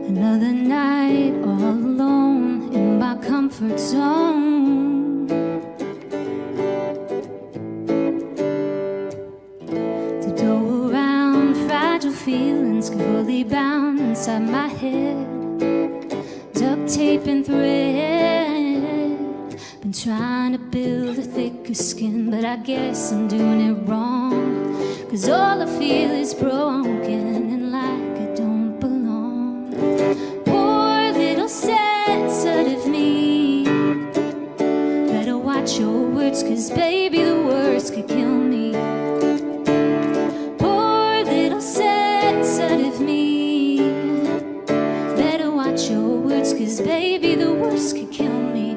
Another night all alone in my comfort zone. To go around fragile feelings fully bound inside my head. Duct tape and thread. Been trying to build a thicker skin, but I guess I'm doing it wrong. 'Cause all I feel is broken and like I don't belong. Poor little sensitive me. Better watch your words, 'cause baby the words could kill me. Poor little sensitive me. Better watch your words, 'cause baby the words could kill me.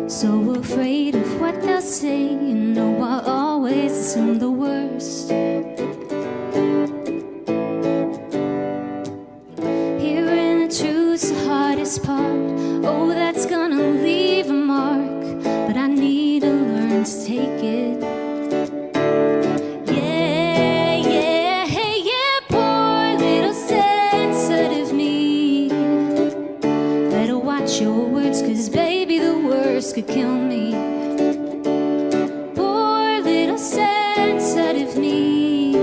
So afraid of what they'll say, you know I always assume the worst. Hearing the truth's the hardest part. Oh, that's gonna leave a mark, but I need to learn to take it. Yeah, yeah, hey, yeah, poor little sensitive me. Better watch your words, 'cause baby the words could kill me. Poor little sensitive me.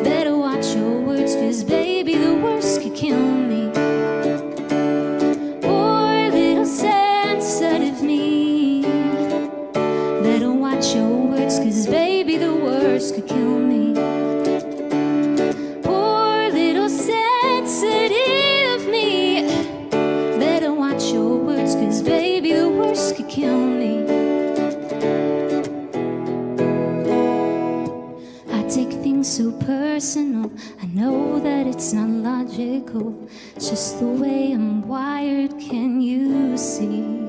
Better watch your words, 'cause baby the worst could kill me. Poor little sensitive me. Better watch your words, 'cause baby the worst could kill me. Poor little sensitive me. Better watch your words, 'cause baby the worst could kill me. I take things so personal. I know that it's not logical. It's just the way I'm wired, can you see?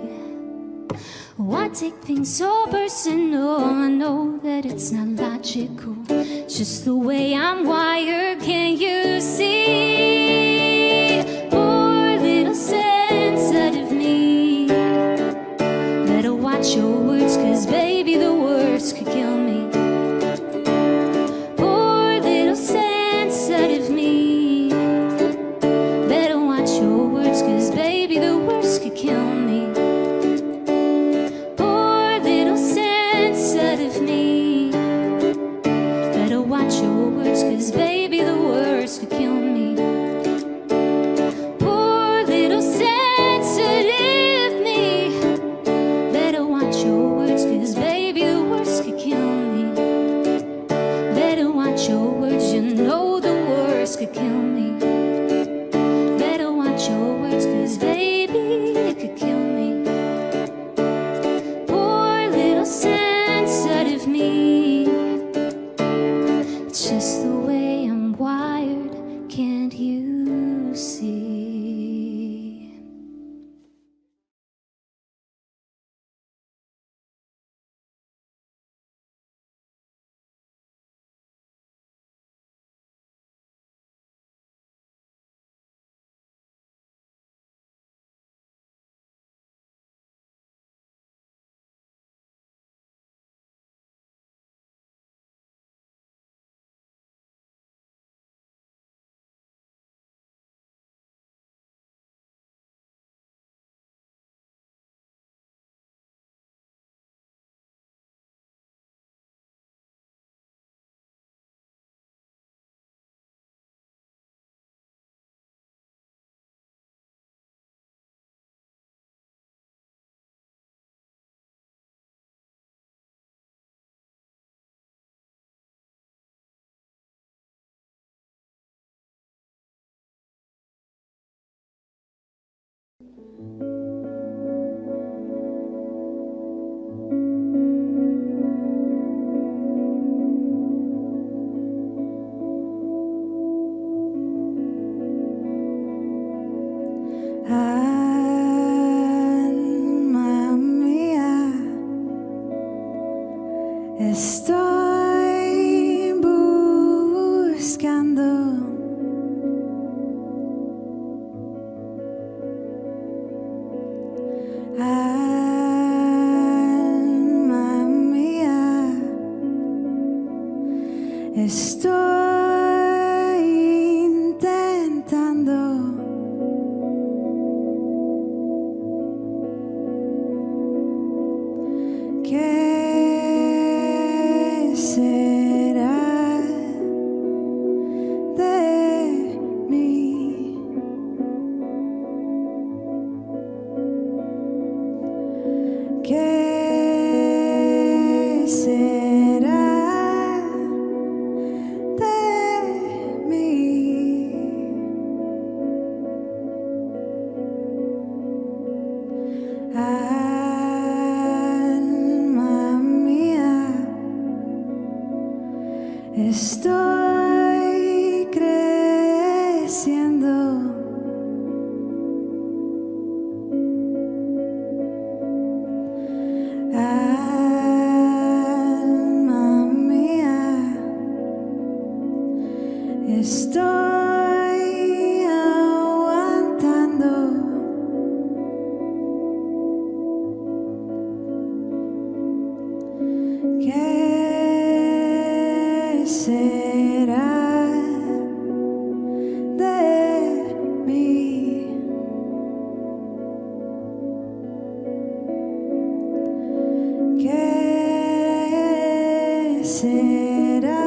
Oh, I take things so personal. I know that it's not logical. It's just the way I'm wired, can you see? Poor little sensitive me. Better watch your words, 'cause baby the words could kill me. Poor little sensitive me. Better watch your words, 'cause baby the words could kill me. Poor little sensitive me. Better watch your words, 'cause baby the words could kill me. Poor little sensitive me. Better watch your words, 'cause baby the words could kill me. Better watch your words, you know the words could kill me. Better watch your words, 'cause baby it could kill me. Poor little sensitive me. It's just the way I'm wired, can't you see? Alma mía, estoy buscando Estoy intentando ¿qué será de mí? ¿Qué será de mí? Alma mía, estoy creciendo. Alma mía, estoy aguantando. ¿Qué será de mí? ¿Qué será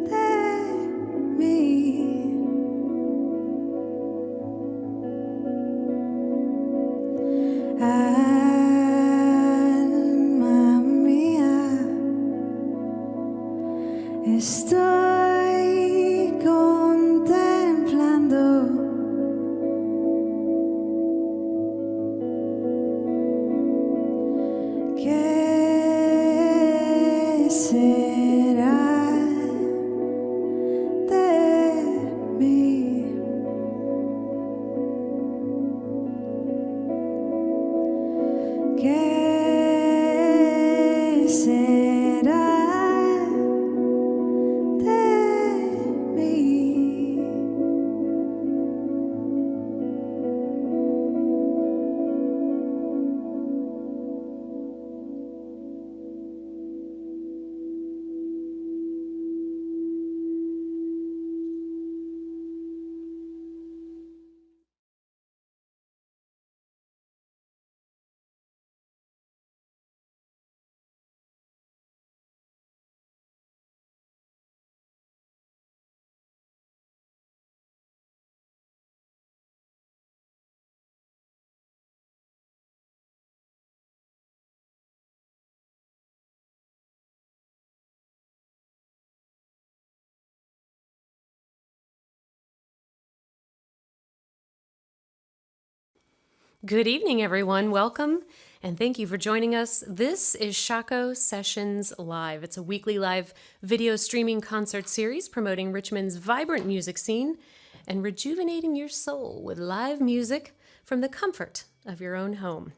de mí? Alma mía, estoy contemplando qué será de mí. ¿Qué será de mí? Good evening, everyone. Welcome, and thank you for joining us. This is Shockoe Sessions Live. It's a weekly live video streaming concert series promoting Richmond's vibrant music scene and rejuvenating your soul with live music from the comfort of your own home.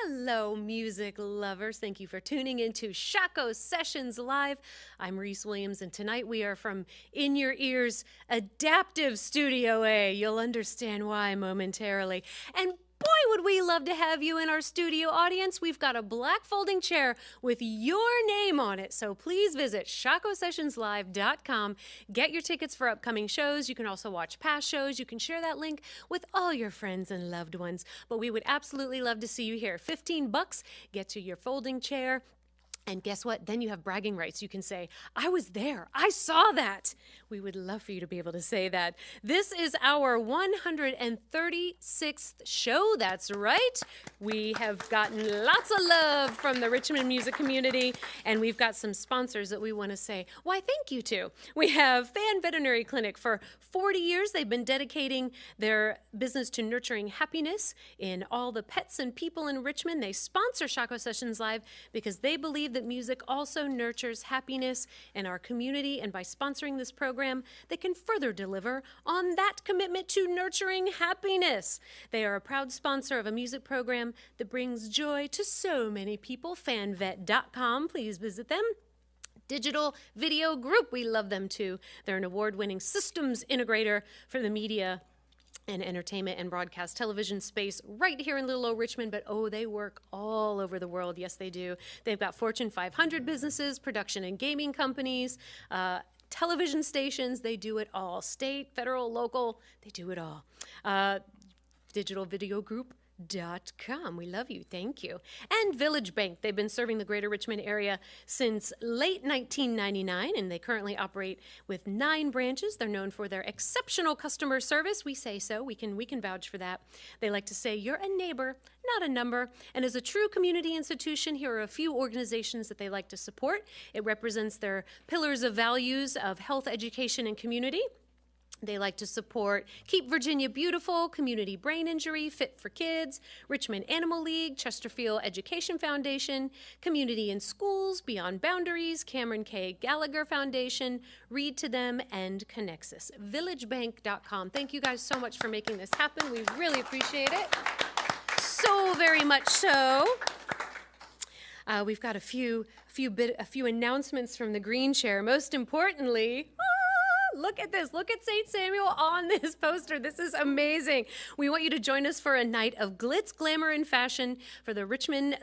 Hello, music lovers. Thank you for tuning into Shockoe Sessions Live. I'm Reese Williams, and tonight we are from In Your Ears Adaptive Studio A. You'll understand why momentarily. And boy, would we love to have you in our studio audience. We've got a black folding chair with your name on it. So please visit ShockoeSessionsLive.com. Get your tickets for upcoming shows. You can also watch past shows. You can share that link with all your friends and loved ones. But we would absolutely love to see you here. $15, get to your folding chair. And guess what? Then you have bragging rights. You can say, I was there. I saw that. We would love for you to be able to say that. This is our 136th show. That's right. We have gotten lots of love from the Richmond music community, and we've got some sponsors that we want to say, why, thank you to. We have Fan Veterinary Clinic. For 40 years, they've been dedicating their business to nurturing happiness in all the pets and people in Richmond. They sponsor Shockoe Sessions Live because they believe that music also nurtures happiness in our community, and by sponsoring this program, they can further deliver on that commitment to nurturing happiness. They are a proud sponsor of a music program that brings joy to so many people. fanvet.com, please visit them. Digital Video Group, we love them too. They're an award-winning systems integrator for the media and entertainment and broadcast television space right here in little old Richmond, but oh, they work all over the world. Yes, they do. They've got Fortune 500 businesses, production and gaming companies, television stations. They do it all. State, federal, local, they do it all. Digital Video Group. .com. We love you. Thank you. And Village Bank. They've been serving the greater Richmond area since late 1999, and they currently operate with 9 branches. They're known for their exceptional customer service. We say so. We can vouch for that. They like to say, you're a neighbor, not a number. And as a true community institution, here are a few organizations that they like to support. It represents their pillars of values of health, education, and community. They like to support Keep Virginia Beautiful, Community Brain Injury, Fit for Kids, Richmond Animal League, Chesterfield Education Foundation, Community in Schools, Beyond Boundaries, Cameron K. Gallagher Foundation, Read to Them, and Connexus. Villagebank.com. Thank you guys so much for making this happen. We really appreciate it. So very much so. We've got a few announcements from the green chair. Most importantly, look at this. Look at St. Samuel on this poster. This is amazing. We want you to join us for a night of glitz, glamour, and fashion for the Richmond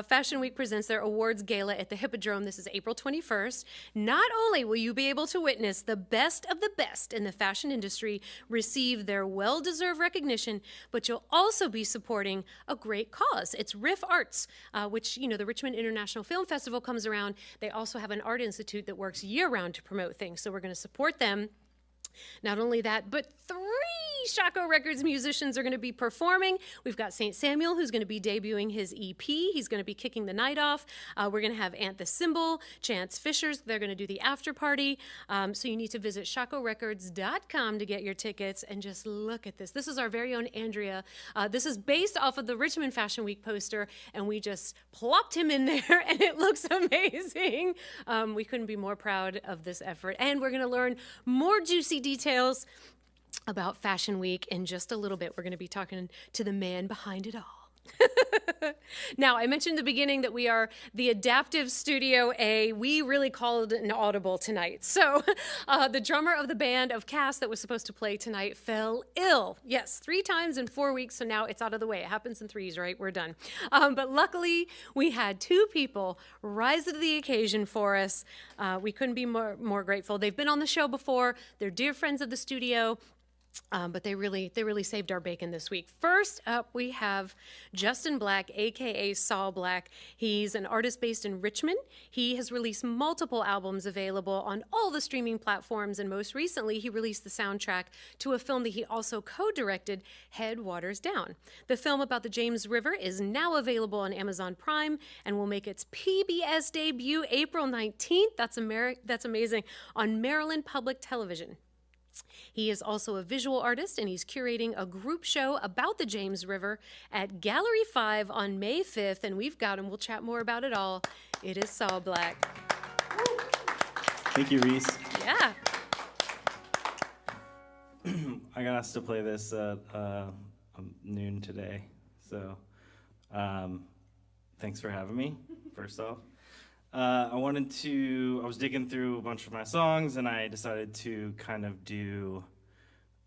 Fashion Week presents their awards gala at the Hippodrome. This is April 21st. Not only will you be able to witness the best of the best in the fashion industry receive their well-deserved recognition, but you'll also be supporting a great cause. It's Riff Arts, which, you know, the Richmond International Film Festival comes around. They also have an art institute that works year-round to promote things, so we're going to support them. Not only that, but 3 Shockoe Records musicians are going to be performing. We've got St. Samuel, who's going to be debuting his EP. He's going to be kicking the night off. We're going to have Ant the Cymbal, Chance Fishers. They're going to do the after party. So you need to visit shockoerecords.com to get your tickets. And just look at this. This is our very own Andrea. This is based off of the Richmond Fashion Week poster, and we just plopped him in there, and it looks amazing. We couldn't be more proud of this effort. And we're going to learn more juicy details about Fashion Week in just a little bit. We're going to be talking to the man behind it all. Now, I mentioned at the beginning that we are the Adaptive Studio A. We really called an audible tonight. So the drummer of the band of Cass that was supposed to play tonight fell ill. Yes, 3 times in 4 weeks, so now it's out of the way. It happens in 3s, right? We're done. But luckily, we had 2 people rise to the occasion for us. We couldn't be more grateful. They've been on the show before. They're dear friends of the studio. But they really saved our bacon this week. First up, we have Justin Black, a.k.a. Saul Black. He's an artist based in Richmond. He has released multiple albums available on all the streaming platforms, and most recently, he released the soundtrack to a film that he also co-directed, Head Waters Down. The film about the James River is now available on Amazon Prime and will make its PBS debut April 19th. That's amazing, on Maryland Public Television. He is also a visual artist, and he's curating a group show about the James River at Gallery 5 on May 5th, and we've got him. We'll chat more about it all. It is Saul Black. Thank you, Reese. Yeah. I got asked to play this at noon today, so thanks for having me, first off. I was digging through a bunch of my songs, and I decided to kind of do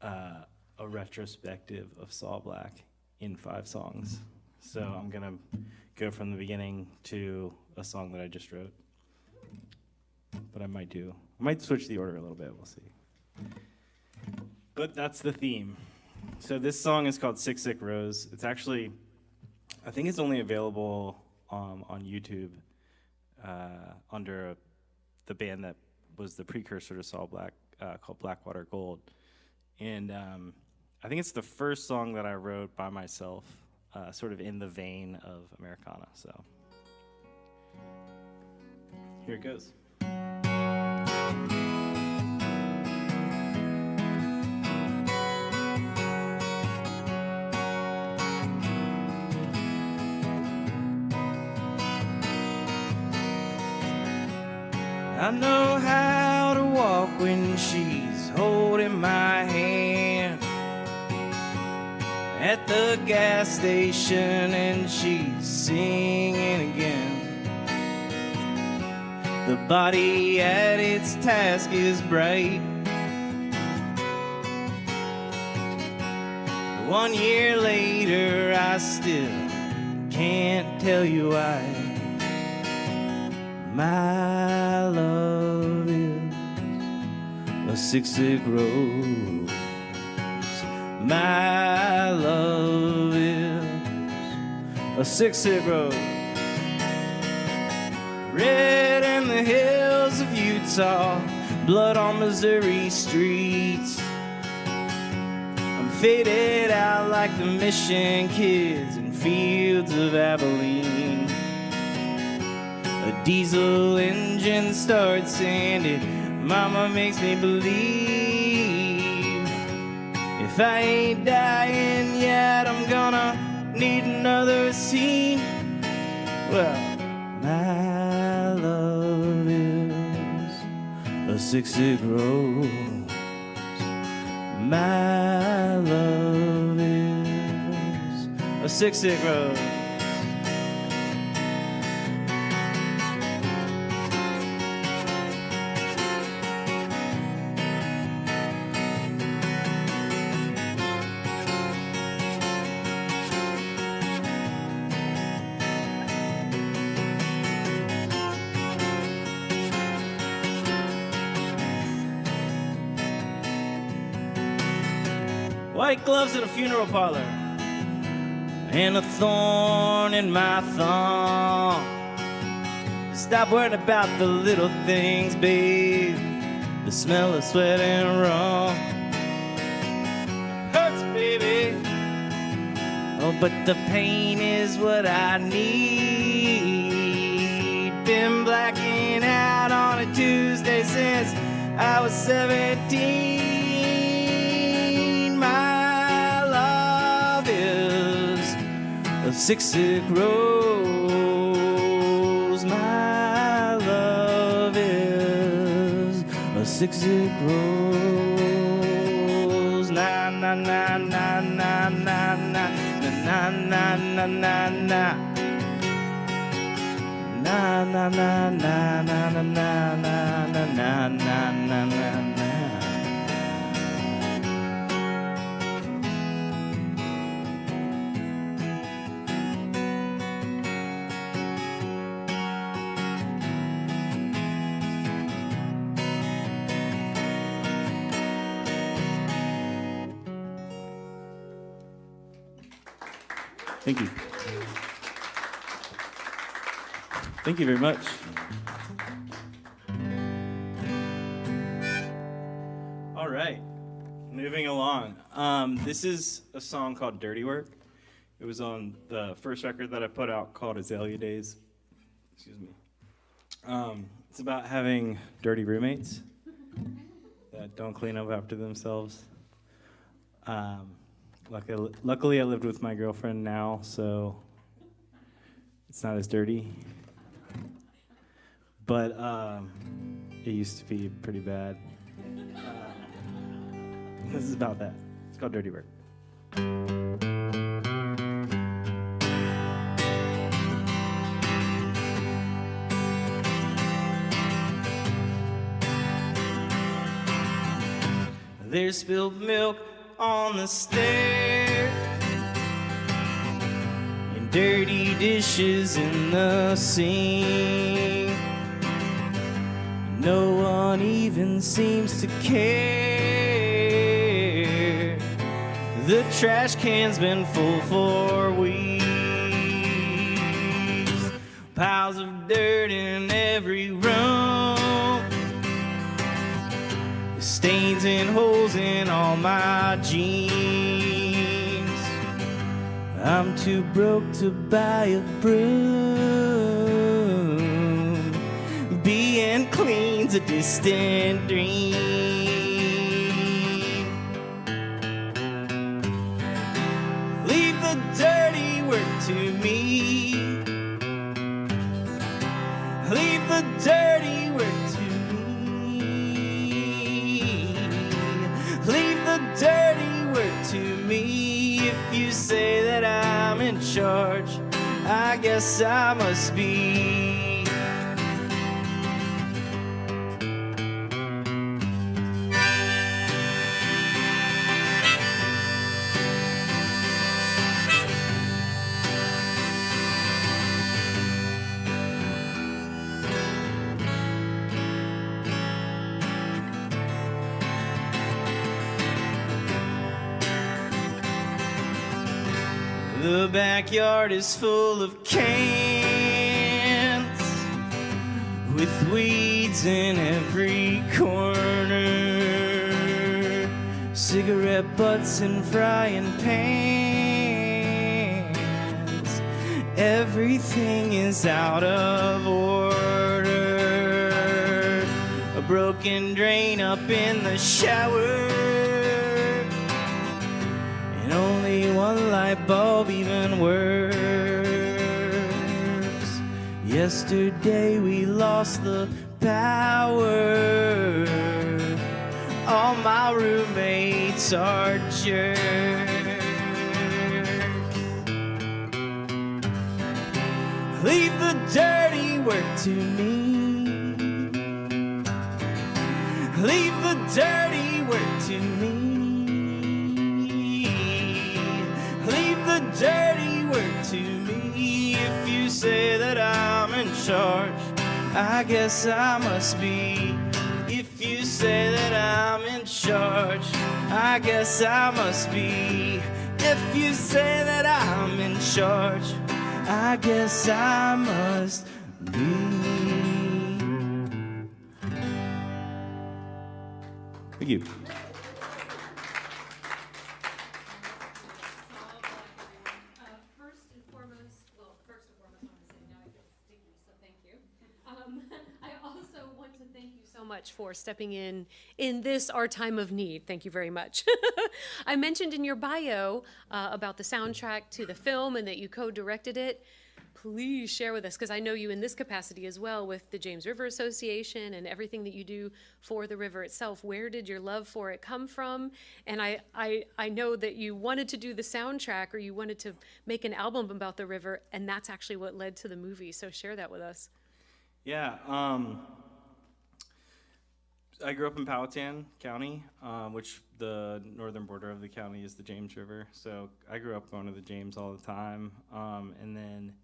a retrospective of Saul Black in 5 songs. So I'm gonna go from the beginning to a song that I just wrote. But I might switch the order a little bit, we'll see. But that's the theme. So this song is called Sick Sick Rose. It's actually, I think it's only available on YouTube. Under the band that was the precursor to Saul Black, called Blackwater Gold. And I think it's the first song that I wrote by myself, sort of in the vein of Americana. So here it goes. I know how to walk when she's holding my hand at the gas station and she's singing again. The body at its task is bright. 1 year later, I still can't tell you why. My love is a sick rose. My love is a sick rose. Red in the hills of Utah, blood on Missouri streets. I'm faded out like the mission kids in fields of Abilene. A diesel engine starts and it, mama makes me believe if I ain't dying yet, I'm gonna need another scene. Well, my love is a sick rose. My love is a sick rose. White gloves at a funeral parlor and a thorn in my thumb. Stop worrying about the little things, babe. The smell of sweat and rum hurts, baby. Oh, but the pain is what I need. Been blacking out on a Tuesday since I was 17. A sick rose. My love is a sick rose. Na na na na na na na na na na na na. Na na na na na na na na na na na na na. Thank you. Thank you very much. All right, moving along. This is a song called Dirty Work. It was on the first record that I put out called Azalea Days. Excuse me. It's about having dirty roommates that don't clean up after themselves. Luckily, I lived with my girlfriend now, so it's not as dirty. But it used to be pretty bad. This is about that. It's called Dirty Work. There's spilled milk on the stairs and dirty dishes in the sink. No one even seems to care. The trash can's been full for weeks. Piles of dirt in every room. Stains and holes in all my jeans. I'm too broke to buy a broom. Being clean's a distant dream. Leave the dirty work to me. Leave the dirty work to me. Leave the dirty work to me. If you say that I'm in charge, I guess I must be. backyard is full of cans with weeds in every corner, cigarette butts and frying pans. Everything is out of order. A broken drain up in the shower, and only one light bulb even works. Yesterday we lost the power. All my roommates are jerks. Leave the dirty work to me. Leave the dirty work to me. Leave the dirty work to me. If you say that I'm in charge, I guess I must be. If you say that I'm in charge, I guess I must be. If you say that I'm in charge, I guess I must be. Thank you. First and foremost, I want to say now I feel sticky, so thank you. I also want to thank you so much for stepping in this, our time of need. Thank you very much. I mentioned in your bio about the soundtrack to the film and that you co-directed it. Please share with us, because I know you in this capacity as well with the James River Association and everything that you do for the river itself. Where did your love for it come from? And I know that you wanted to do the soundtrack, or you wanted to make an album about the river, and that's actually what led to the movie. So share that with us. Yeah, I grew up in Powhatan County, which the northern border of the county is the James River. So I grew up going to the James all the time, and then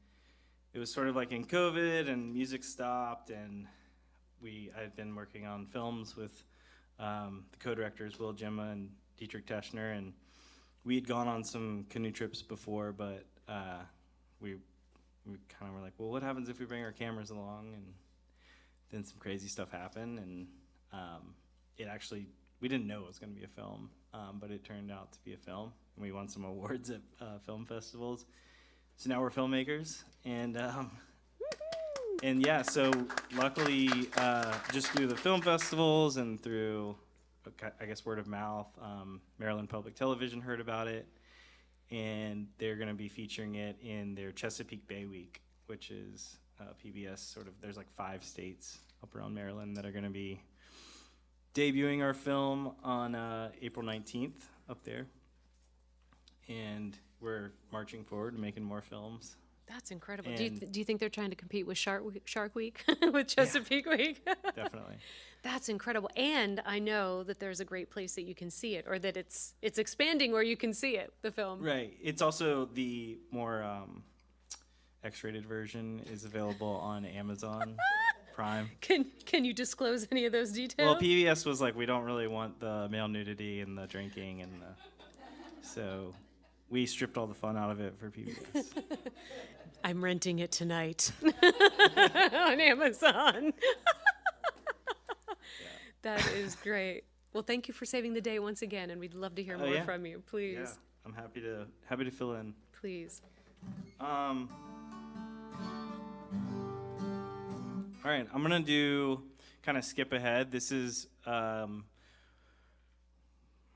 it was sort of like in COVID and music stopped, and I'd been working on films with the co-directors Will Gemma and Dietrich Teschner, and we had gone on some canoe trips before, but we kind of were like, well, what happens if we bring our cameras along? And then some crazy stuff happened, and it actually, we didn't know it was going to be a film, but it turned out to be a film, and we won some awards at film festivals. So now we're filmmakers, and yeah, so luckily, just through the film festivals and through, I guess, word of mouth, Maryland Public Television heard about it, and they're going to be featuring it in their Chesapeake Bay Week, which is PBS sort of, there's like 5 states up around Maryland that are going to be debuting our film on April 19th up there, and we're marching forward and making more films. That's incredible. Do you think they're trying to compete with Shark Week with Chesapeake Week? Definitely. That's incredible. And I know that there's a great place that you can see it, or that it's expanding where you can see it, the film. Right. It's also the more X-rated version is available on Amazon Prime. Can you disclose any of those details? Well, PBS was like, we don't really want the male nudity and the drinking, and so we stripped all the fun out of it for PBS. I'm renting it tonight on Amazon. That is great. Well, thank you for saving the day once again, and we'd love to hear more from you. Please. Yeah, I'm happy to fill in. Please. All right, I'm gonna kind of skip ahead. This is one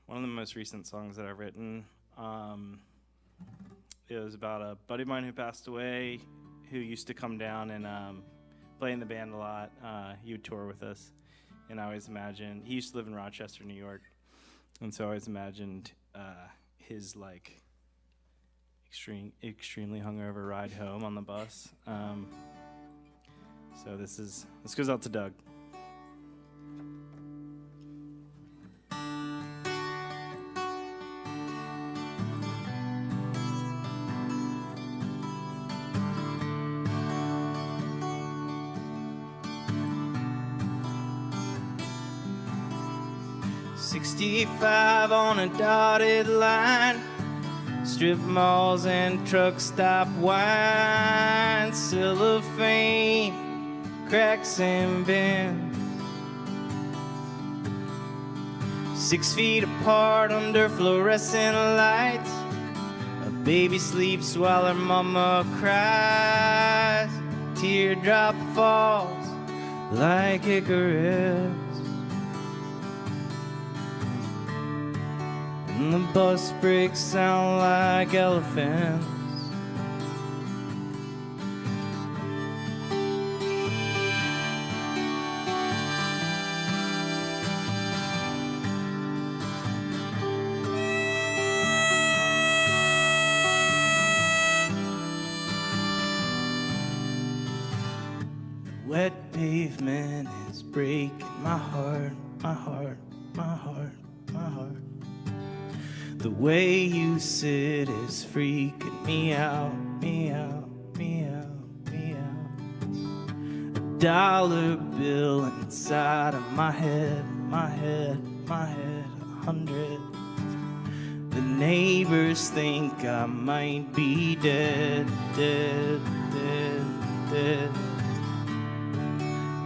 of the most recent songs that I've written. It was about a buddy of mine who passed away, who used to come down and play in the band a lot. He would tour with us, and I always imagined, he used to live in Rochester, New York, and so I always imagined his like extremely hungover ride home on the bus. So this goes out to Doug. "65 on a dotted line, strip malls and truck stop wine, cellophane, cracks and bends. 6 feet apart under fluorescent lights, a baby sleeps while her mama cries. Teardrop falls like Icarus, and the bus brakes sound like elephants. Wet pavement is breaking my heart, my heart, my heart, my heart. The way you sit is freaking me out, me out, me out, me out. A dollar bill inside of my head, my head, my head, 100. The neighbors think I might be dead, dead, dead, dead.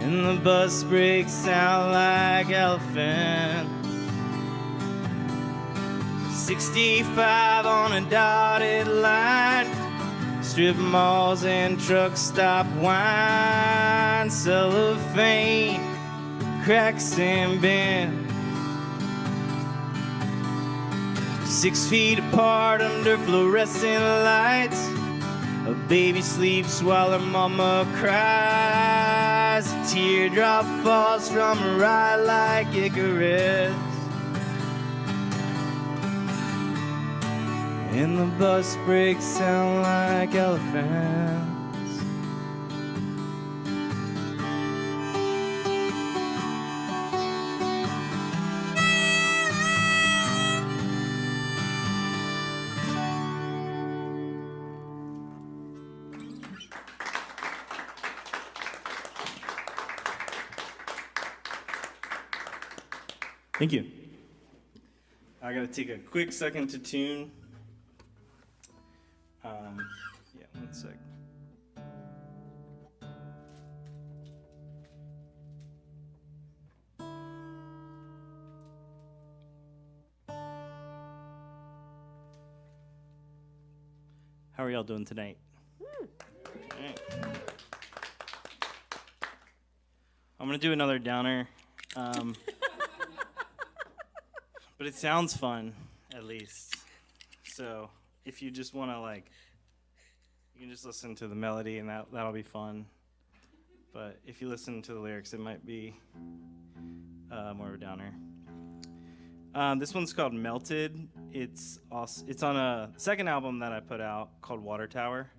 And the bus brakes sound like elephants. 65 on a dotted line, strip malls and truck stop wine, cellophane, cracks and bends. 6 feet apart under fluorescent lights, a baby sleeps while her mama cries. A teardrop falls from her eye like Icarus, and the bus brakes sound like elephants. Thank you. I gotta take a quick second to tune. Yeah, 1 sec. How are y'all doing tonight? All right. I'm gonna do another downer. But it sounds fun, at least. So if you just want to, like, you can just listen to the melody and that'll be fun. But if you listen to the lyrics, it might be more of a downer. This one's called Melted. It's on a second album that I put out called Water Tower.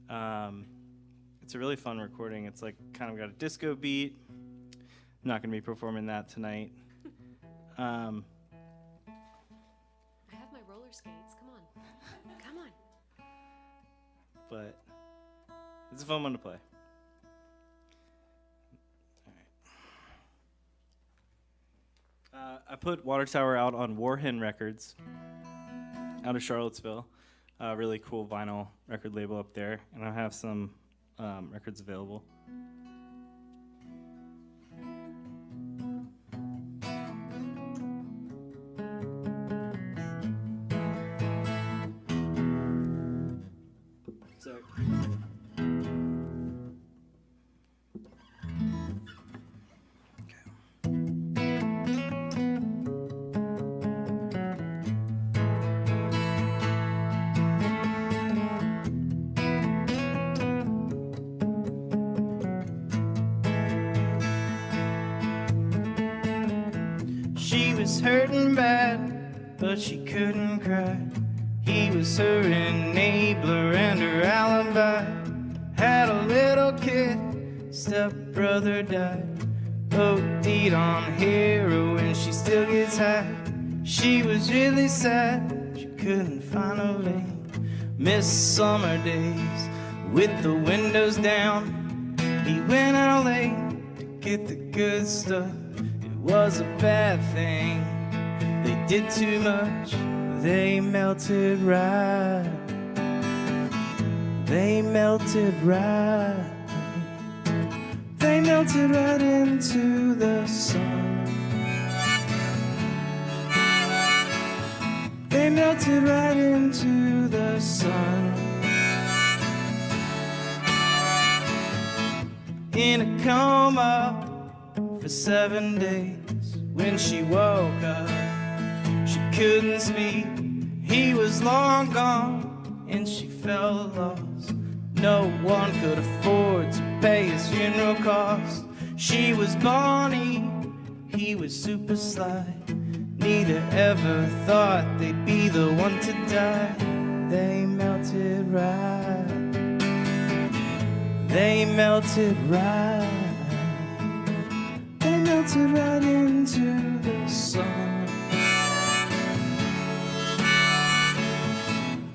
It's a really fun recording. It's like kind of got a disco beat. I'm not going to be performing that tonight. Skates, come on. Come on. But it's a fun one to play. All right. I put Water Tower out on Warhen Records out of Charlottesville. A really cool vinyl record label up there. And I have some records available. Hurting bad, but she couldn't cry. He was her enabler and her alibi. Had a little kid, stepbrother died. OD'd on heroin, she still gets high. She was really sad, she couldn't find a lane. Missed summer days with the windows down. He went out late to get the good stuff. It was a bad thing. They did too much, They melted right. They melted right. They melted right into the sun. They melted right into the sun. In a coma for 7 days. When she woke up, she couldn't speak. He was long gone and she felt lost. No one could afford to pay his funeral cost. She was Bonnie, he was super sly. Neither ever thought they'd be the one to die. They melted right. They melted right. They melted right into the sun.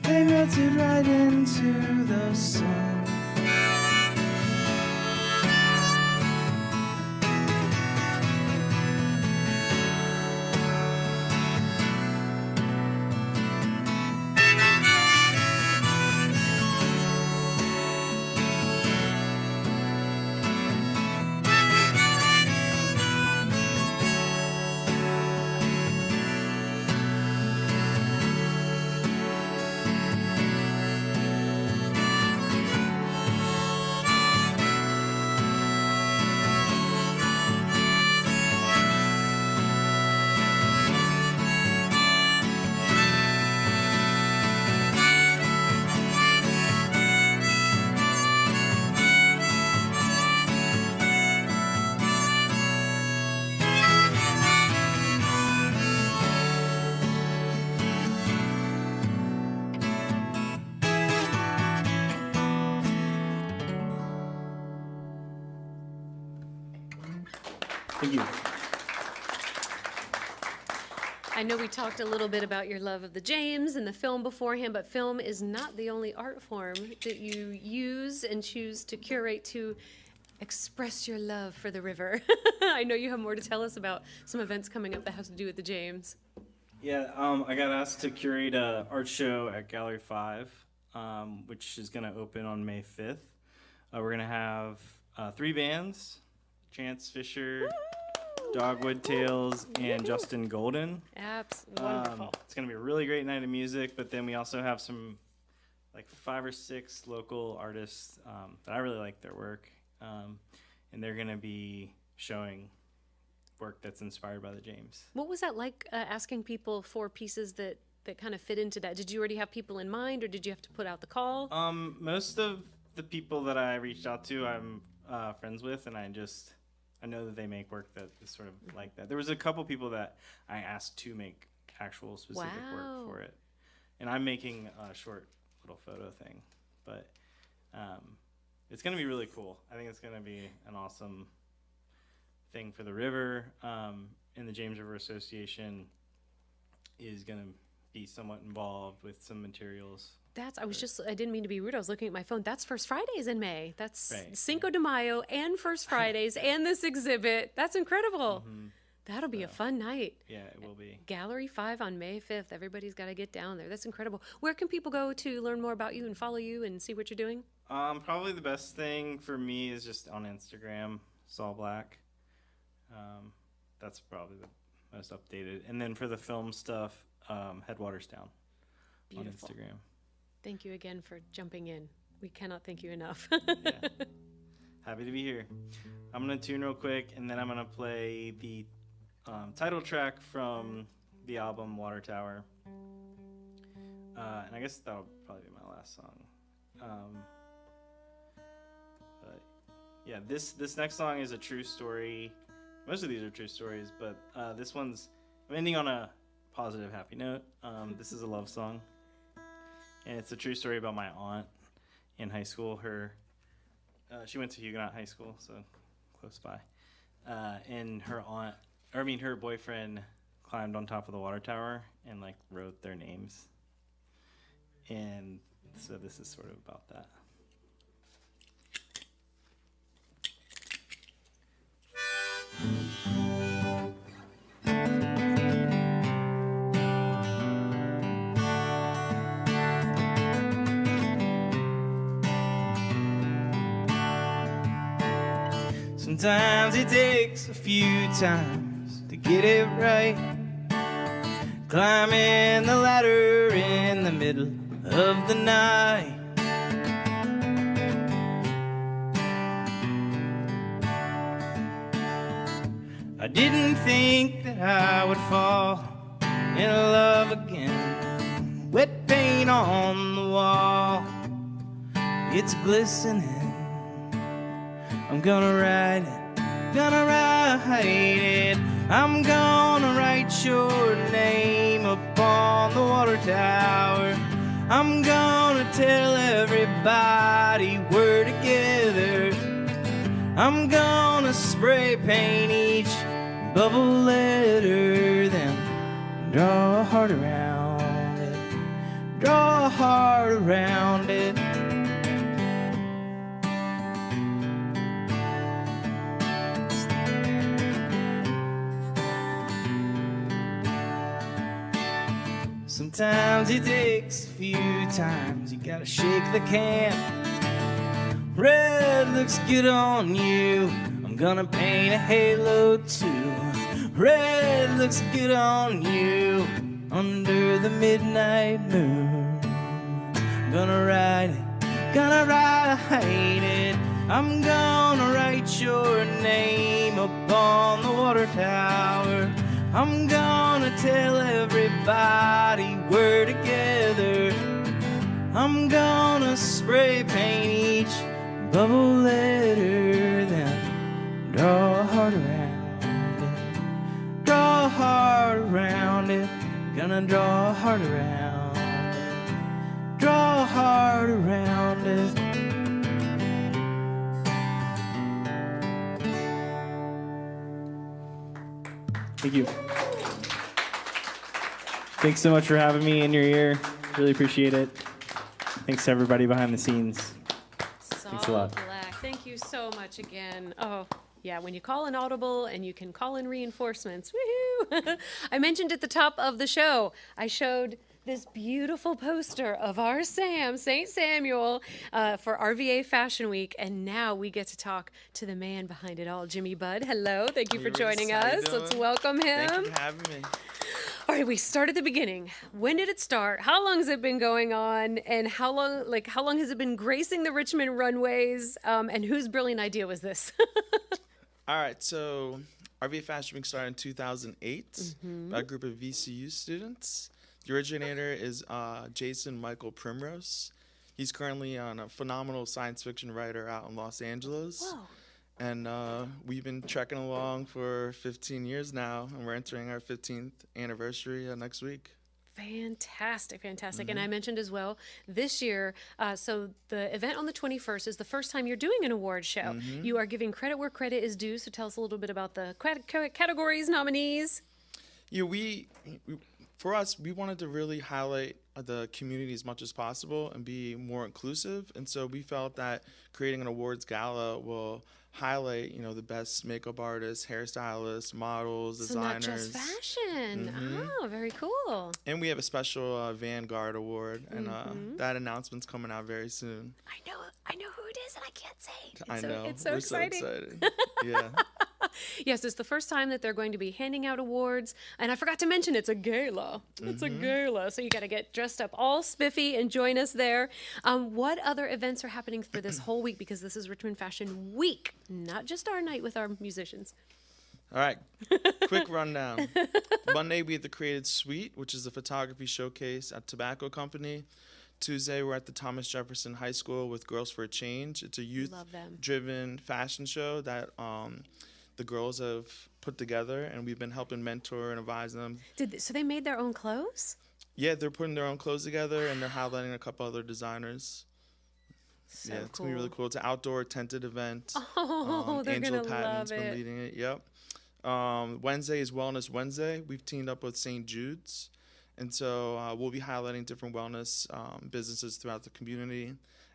They melted right into the sun. Thank you. I know we talked a little bit about your love of the James and the film beforehand, but film is not the only art form that you use and choose to curate to express your love for the river. I know you have more to tell us about some events coming up that have to do with the James. Yeah, I got asked to curate an art show at Gallery 5, which is going to open on May 5th. We're going to have 3 bands, Chance Fisher, Dogwood Tales, and Justin Golden. Wonderful. It's going to be a really great night of music, but then we also have some, like 5 or 6 local artists that I really like their work, and they're going to be showing work that's inspired by the James. What was that like, asking people for pieces that kind of fit into that? Did you already have people in mind, or did you have to put out the call? Most of the people that I reached out to, I'm friends with, and I know that they make work that is sort of like that. There was a couple people that I asked to make actual specific work for it. And I'm making a short little photo thing. But it's going to be really cool. I think it's going to be an awesome thing for the river. And the James River Association is going to be somewhat involved with some materials. I didn't mean to be rude. I was looking at my phone. That's First Fridays in May. That's right. Cinco de Mayo and First Fridays and this exhibit. That's incredible. Mm-hmm. That'll be a fun night. Yeah, it will be. Gallery 5 on May 5th. Everybody's got to get down there. That's incredible. Where can people go to learn more about you and follow you and see what you're doing? Probably the best thing for me is just on Instagram, Saul Black. That's probably the most updated. And then for the film stuff, Headwaters Down on Instagram. Thank you again for jumping in. We cannot thank you enough. Yeah. Happy to be here. I'm going to tune real quick, and then I'm going to play the title track from the album Water Tower. And I guess that'll probably be my last song. But yeah, this next song is a true story. Most of these are true stories, but this one's, I'm ending on a positive, happy note. This is a love song. And it's a true story about my aunt in high school. She went to Huguenot High School, so close by. And her boyfriend climbed on top of the water tower and like wrote their names. And so this is sort of about that. Sometimes it takes a few times to get it right. Climbing the ladder in the middle of the night. I didn't think that I would fall in love again. Wet paint on the wall, it's glistening. I'm gonna write it, gonna write it. I'm gonna write your name upon the water tower. I'm gonna tell everybody we're together. I'm gonna spray paint each bubble letter, then draw a heart around it, draw a heart around it. Sometimes it takes a few times, you gotta shake the can. Red looks good on you, I'm gonna paint a halo too. Red looks good on you, under the midnight moon. Gonna write it, gonna write it. I'm gonna write your name upon the water tower. I'm gonna tell everybody we're together. I'm gonna spray paint each bubble letter, then draw a heart around it, draw a heart around it. Gonna draw a heart around it, draw a heart around it. Thank you. Thanks so much for having me in your ear. Really appreciate it. Thanks to everybody behind the scenes. Thanks a lot. Black. Thank you so much again. Oh, yeah, when you call an audible and you can call in reinforcements, woohoo! I mentioned at the top of the show, I showed this beautiful poster of our Sam, St. Samuel, for RVA Fashion Week, and now we get to talk to the man behind it all, Jimmy Budd. Hello, thank you for joining us. Let's welcome him. Thank you for having me. All right, we start at the beginning. When did it start? How long has it been going on? And how long has it been gracing the Richmond runways? And whose brilliant idea was this? All right, so RVA Fashion Week started in 2008 by a group of VCU students. The originator is Jason Michael Primrose. He's currently a phenomenal science fiction writer out in Los Angeles. Whoa. And we've been trekking along for 15 years now, and we're entering our 15th anniversary next week. Fantastic, fantastic. And I mentioned as well, this year, so the event on the 21st is the first time you're doing an award show. You are giving credit where credit is due, so tell us a little bit about the categories, nominees. Yeah, for us, we wanted to really highlight the community as much as possible and be more inclusive. And so we felt that creating an awards gala will highlight, the best makeup artists, hairstylists, models, designers. So not just fashion. Oh, very cool. And we have a special Vanguard Award, and that announcement's coming out very soon. I know who it is, and I can't say. I know. It's so We're exciting. so excited. Yeah. Yes, it's the first time that they're going to be handing out awards. And I forgot to mention it's a gala. It's a gala. So you got to get dressed up all spiffy and join us there. What other events are happening for this whole week? Because this is Richmond Fashion Week, not just our night with our musicians. All right, quick rundown. Monday, we have the Created Suite, which is a photography showcase at Tobacco Company. Tuesday, we're at the Thomas Jefferson High School with Girls for a Change. It's a youth-driven fashion show that the girls have put together, and we've been helping mentor and advise them. So they made their own clothes? Yeah, they're putting their own clothes together, and they're highlighting a couple other designers. So yeah, it's cool. going to be really cool. It's an outdoor tented event. Oh, they're going Angela to Patton's love been it. leading it. Yep. Wednesday is Wellness Wednesday. We've teamed up with St. Jude's. And so we'll be highlighting different wellness businesses throughout the community.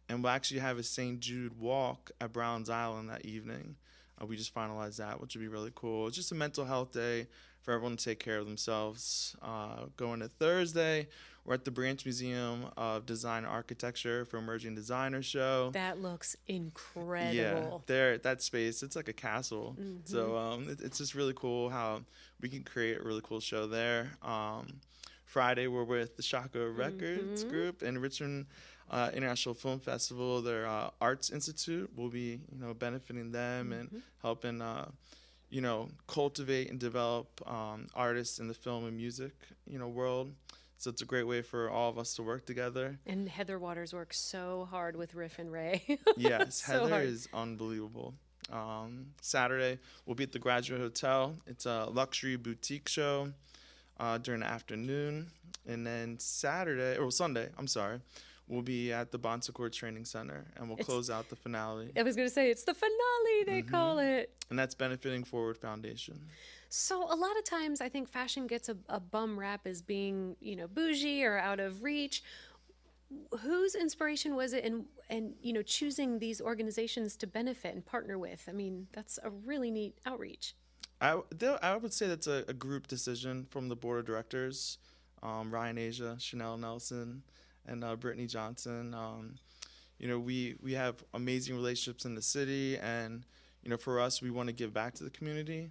And we'll actually have a St. Jude walk at Browns Island that evening. We just finalized that, which would be really cool. It's just a mental health day for everyone to take care of themselves. Going to Thursday, We're at the Branch Museum of Design and Architecture for Emerging Designer Show. That looks incredible. Yeah, that space, it's like a castle. So it's just really cool how we can create a really cool show there. Friday, we're with the Shockoe Records group and Richmond International Film Festival. Their Arts Institute will be, benefiting them and helping, cultivate and develop artists in the film and music, world. So it's a great way for all of us to work together. And Heather Waters works so hard with Riff and Ray. Yes, So Heather hard. is unbelievable. Saturday, we'll be at the Graduate Hotel. It's a luxury boutique show during the afternoon. And then Sunday, we'll be at the Bon Secours Training Center, and we'll close out the finale. I was going to say, it's the finale, they call it. And that's benefiting Forward Foundation. So a lot of times I think fashion gets a bum rap as being, bougie or out of reach. Whose inspiration was it and choosing these organizations to benefit and partner with? I mean, that's a really neat outreach. I would say that's a group decision from the board of directors, Ryan Asia, Chanel Nelson, and Brittany Johnson. We have amazing relationships in the city, and for us, we want to give back to the community,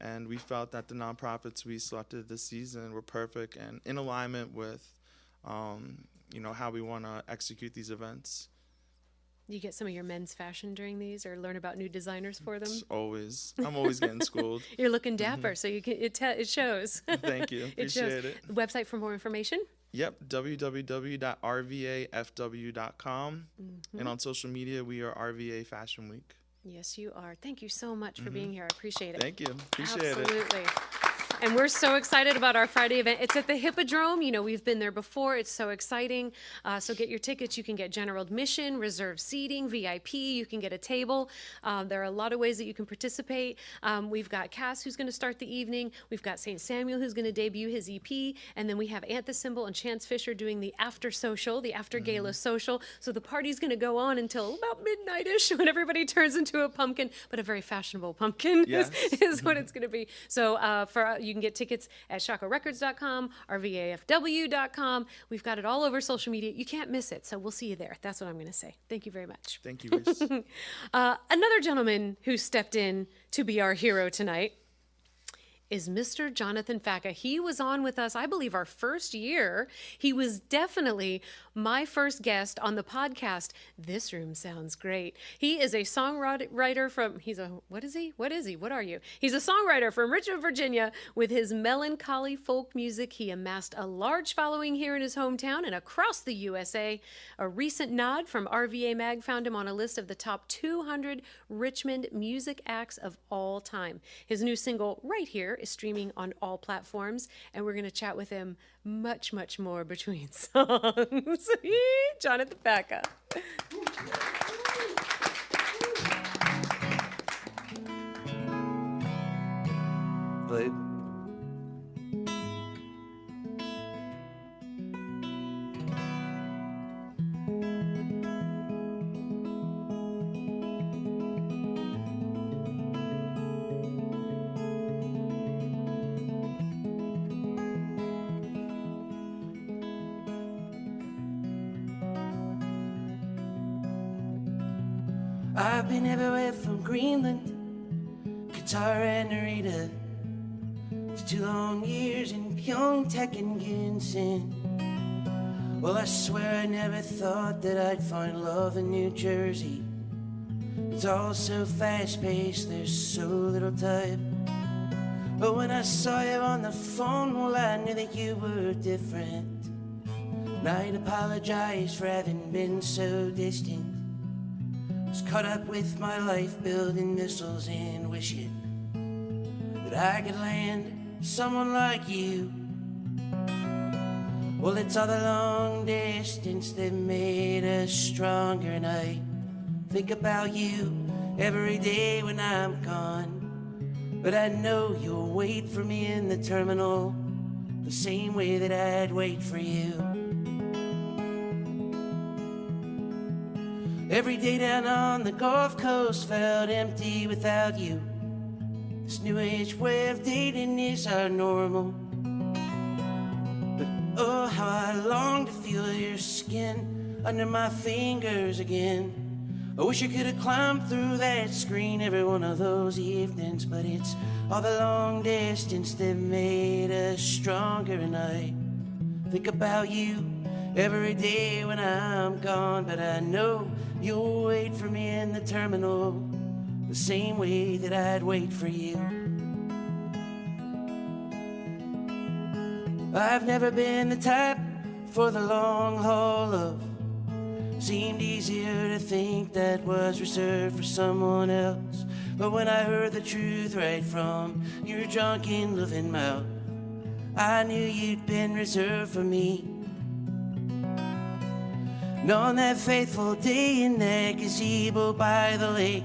and we felt that the nonprofits we selected this season were perfect and in alignment with how we want to execute these events. You get some of your men's fashion during these, or learn about new designers for them? I'm always getting schooled. You're looking dapper, so you can it shows. Thank you. Appreciate it. The website for more information? Yep, www.rvafw.com. And on social media, we are RVA Fashion Week. Yes, you are. Thank you so much for being here. I appreciate it. Thank you. Appreciate it. Absolutely. And we're so excited about our Friday event. It's at the Hippodrome. We've been there before. It's so exciting. So get your tickets. You can get general admission, reserved seating, VIP. You can get a table. There are a lot of ways that you can participate. We've got Cass, who's going to start the evening. We've got St. Samuel, who's going to debut his EP. And then we have Ant the Symbol and Chance Fisher doing the after social, the after gala social. So the party's going to go on until about midnight-ish when everybody turns into a pumpkin, but a very fashionable pumpkin is what it's going to be. So you can get tickets at shockoerecords.com, rvafw.com. We've got it all over social media. You can't miss it, so we'll see you there. That's what I'm going to say. Thank you very much. Thank you, Reese. Another gentleman who stepped in to be our hero tonight is Mr. Jonathan Facka. He was on with us, I believe, our first year. He was definitely my first guest on the podcast, This Room Sounds Great. He is a songwriter from, what is he? What are you? He's a songwriter from Richmond, Virginia. With his melancholy folk music, he amassed a large following here in his hometown and across the USA. A recent nod from RVA Mag found him on a list of the top 200 Richmond music acts of all time. His new single, Right Here, is streaming on all platforms, and we're going to chat with him much, much more between songs. Jonathan Facka. Played. I've been everywhere from Greenland, Qatar and Narita, to 2 long years in Pyeongtaek and Ginsen. Well, I swear I never thought that I'd find love in New Jersey. It's all so fast-paced, there's so little time. But when I saw you on the phone, well, I knew that you were different. And I'd apologize for having been so distant. Was caught up with my life building missiles and wishing that I could land someone like you. Well, it's all the long distance that made us stronger, and I think about you every day when I'm gone. But I know you'll wait for me in the terminal the same way that I'd wait for you. Every day down on the Gulf Coast felt empty without you. This new age way of dating is our normal. But Oh, how I long to feel your skin under my fingers again. I wish I could have climbed through that screen every one of those evenings, but it's all the long distance that made us stronger. And I think about you every day when I'm gone, but I know you'll wait for me in the terminal the same way that I'd wait for you. I've never been the type for the long haul. Love seemed easier to think that was reserved for someone else. But when I heard the truth right from your drunken loving mouth, I knew you'd been reserved for me. And on that faithful day in that gazebo by the lake,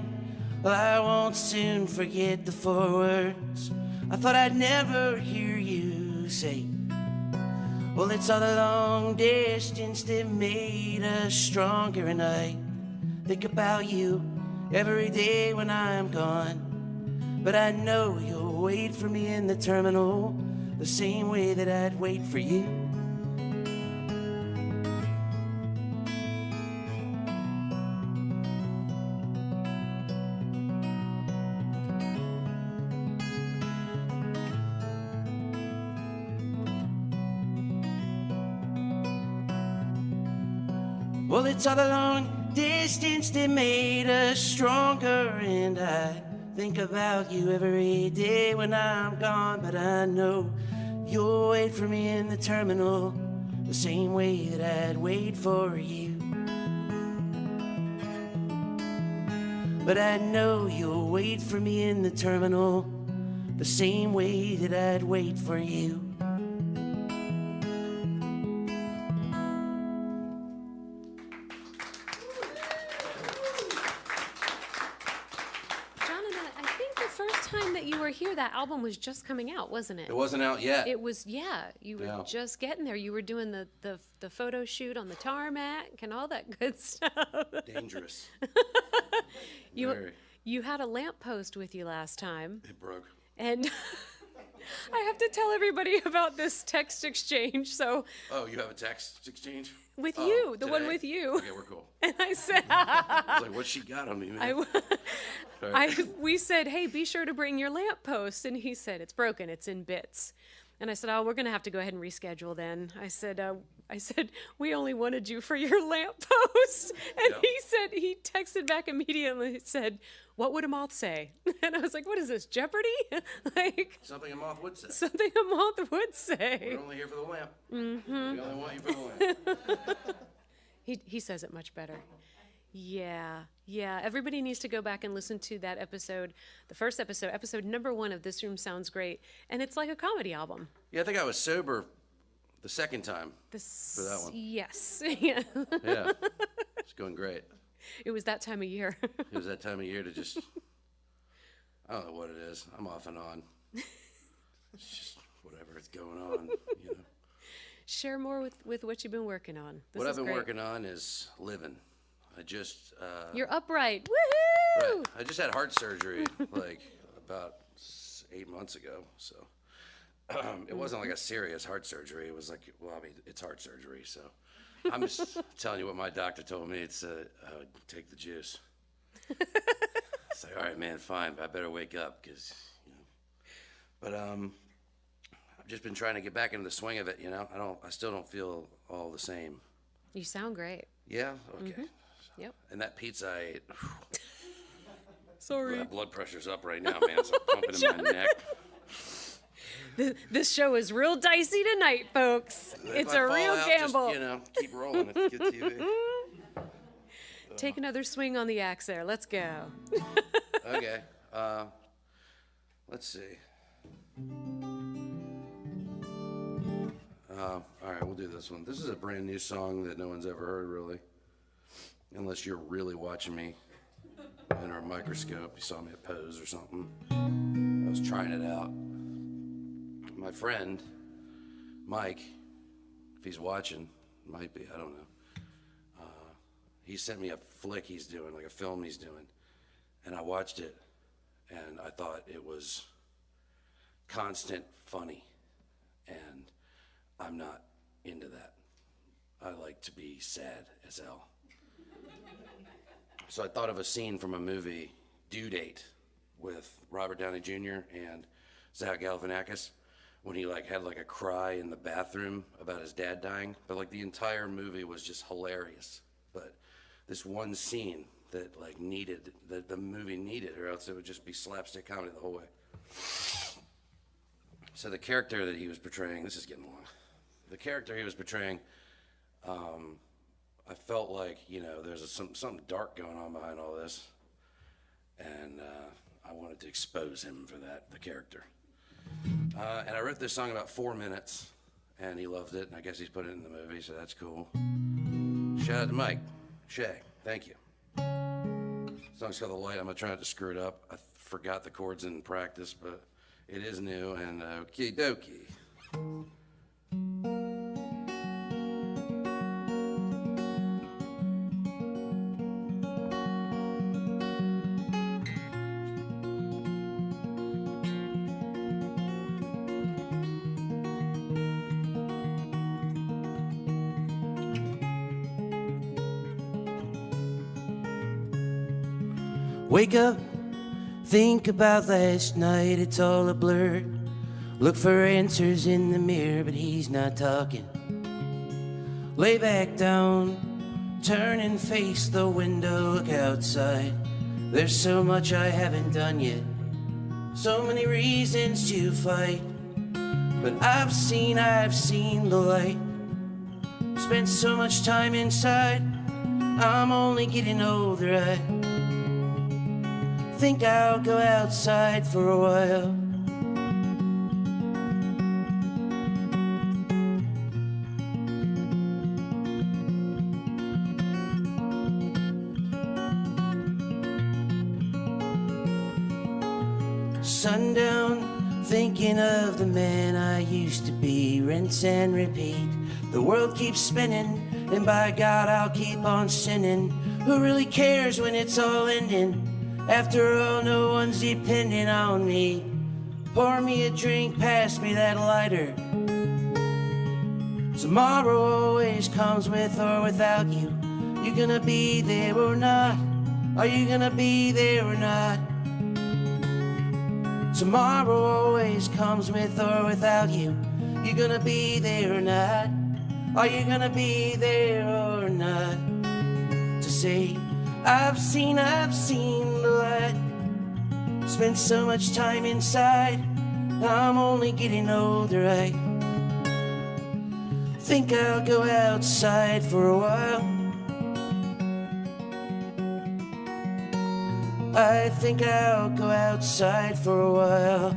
well, I won't soon forget the 4 words I thought I'd never hear you say. Well, it's all the long distance that made us stronger, and I think about you every day when I'm gone. But I know you'll wait for me in the terminal the same way that I'd wait for you. Well, it's all the long distance that made us stronger, and I think about you every day when I'm gone. But I know you'll wait for me in the terminal the same way that I'd wait for you. But I know you'll wait for me in the terminal the same way that I'd wait for you. Here, that album was just coming out, wasn't it? It wasn't out yet. It was, yeah. You were just getting there. You were doing the photo shoot on the tarmac and all that good stuff. Dangerous. You had a lamppost with you last time. It broke. And I have to tell everybody about this text exchange. So. Oh, you have a text exchange? With you, the one with you. Okay, we're cool. And I said, I was like, what's she got on me, man? We said, hey, be sure to bring your lamppost. And he said, it's broken, it's in bits. And I said, oh, we're going to have to go ahead and reschedule then. I said, we only wanted you for your lamppost. And he texted back immediately and said, what would a moth say? And I was like, what is this, Jeopardy? Like something a moth would say. Something a moth would say. We're only here for the lamp. Mm-hmm. We only want you for the lamp. He says it much better. Yeah. Everybody needs to go back and listen to that episode, the first episode number 1 of This Room Sounds Great. And it's like a comedy album. Yeah, I think I was sober the second time for that one. Yes. Yeah. It's going great. It was that time of year. It was that time of year to just, I don't know what it is. I'm off and on. It's just whatever is going on, you know. Share more with what you've been working on. What I've been working on is living. I just... You're upright. Woohoo! Right. I just had heart surgery like about 8 months ago, so it wasn't like a serious heart surgery. It was like, well, I mean, it's heart surgery, so I'm just telling you what my doctor told me. It's take the juice. It's like, all right, man, fine, but I better wake up because, you know. But I've just been trying to get back into the swing of it, you know. I still don't feel all the same. You sound great. Yeah? Okay. Mm-hmm. Yep. And that pizza I ate. Sorry. My blood pressure's up right now, man. It's like pumping in my neck. This show is real dicey tonight, folks. It's a real gamble. Just, you know, keep rolling. It's good TV. Take another swing on the axe there. Let's go. Okay. Let's see. All right, we'll do this one. This is a brand new song that no one's ever heard, really. Unless you're really watching me under a microscope. You saw me at Pose or something. I was trying it out. My friend, Mike, if he's watching, might be, I don't know. He sent me a flick he's doing, like a film he's doing. And I watched it, and I thought it was constant funny. And I'm not into that. I like to be sad as hell. So I thought of a scene from a movie, Due Date, with Robert Downey Jr. and Zach Galifianakis, when he like had like a cry in the bathroom about his dad dying. But like the entire movie was just hilarious. But this one scene that like needed, that the movie needed, or else it would just be slapstick comedy the whole way. So the character that he was portraying, this is getting long. The character he was portraying, I felt like, you know, there's something dark going on behind all this. And I wanted to expose him for that, the character. And I wrote this song about 4 minutes, and he loved it, and I guess he's put it in the movie, so that's cool. Shout out to Mike, Shay, thank you. The song's called The Light. I'm gonna try not to screw it up. I forgot the chords in practice, but it is new, and okie dokie. Wake up, think about last night, it's all a blur. Look for answers in the mirror, but he's not talking. Lay back down, turn and face the window, look outside. There's so much I haven't done yet, so many reasons to fight. But I've seen the light. Spent so much time inside, I'm only getting older. I think I'll go outside for a while. Sundown, thinking of the man I used to be. Rinse and repeat. The world keeps spinning, and by God I'll keep on sinning. Who really cares when it's all ending? After all, no one's depending on me. Pour me a drink, pass me that lighter. Tomorrow always comes with or without you. You gonna be there or not? Are you gonna be there or not? Tomorrow always comes with or without you. You gonna be there or not? Are you gonna be there or not? To say, I've seen the light. Spent so much time inside, I'm only getting older. I think I'll go outside for a while. I think I'll go outside for a while.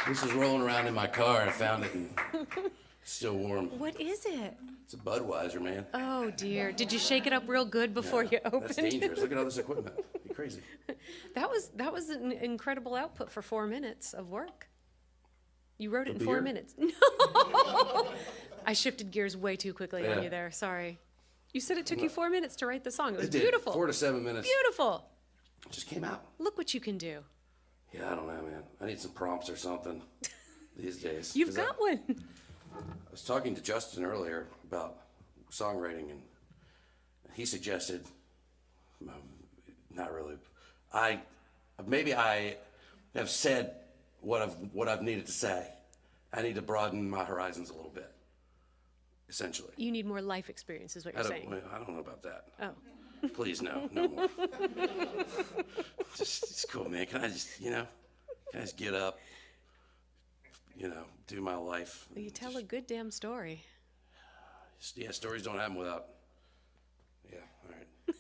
This is rolling around in my car. I found it and it's still warm. What is it? It's a Budweiser, man. Oh dear. Did you shake it up real good before you opened? That's dangerous. Look at all this equipment. You're crazy. That was an incredible output for 4 minutes of work. You wrote it in 4 beer? minutes. No. I shifted gears way too quickly on you there. Sorry. You said it took you 4 minutes to write the song. It was It did. beautiful. 4 to 7 minutes. Beautiful. It just came out. Look what you can do. Yeah, I don't know, man. I need some prompts or something these days. You've 'Cause got one. I was talking to Justin earlier about songwriting, and he suggested, not really. Maybe I have said what I've needed to say. I need to broaden my horizons a little bit, essentially. You need more life experience, is what you're saying. I don't know about that. Oh. Please, no more. It's cool, man. Can I just get up, do my life? Well, you tell a good damn story. Yeah, stories don't happen without, all right.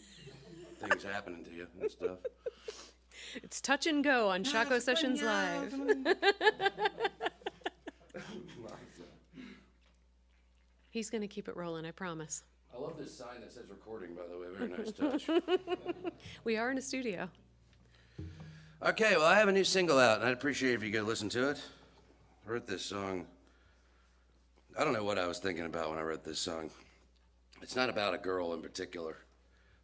Things happening to you and stuff. It's touch and go on Shockoe Sessions Live. He's going to keep it rolling, I promise. I love this sign that says recording, by the way. Very nice touch. We are in a studio. Okay, well, I have a new single out, and I'd appreciate it if you could listen to it. I wrote this song. I don't know what I was thinking about when I wrote this song. It's not about a girl in particular,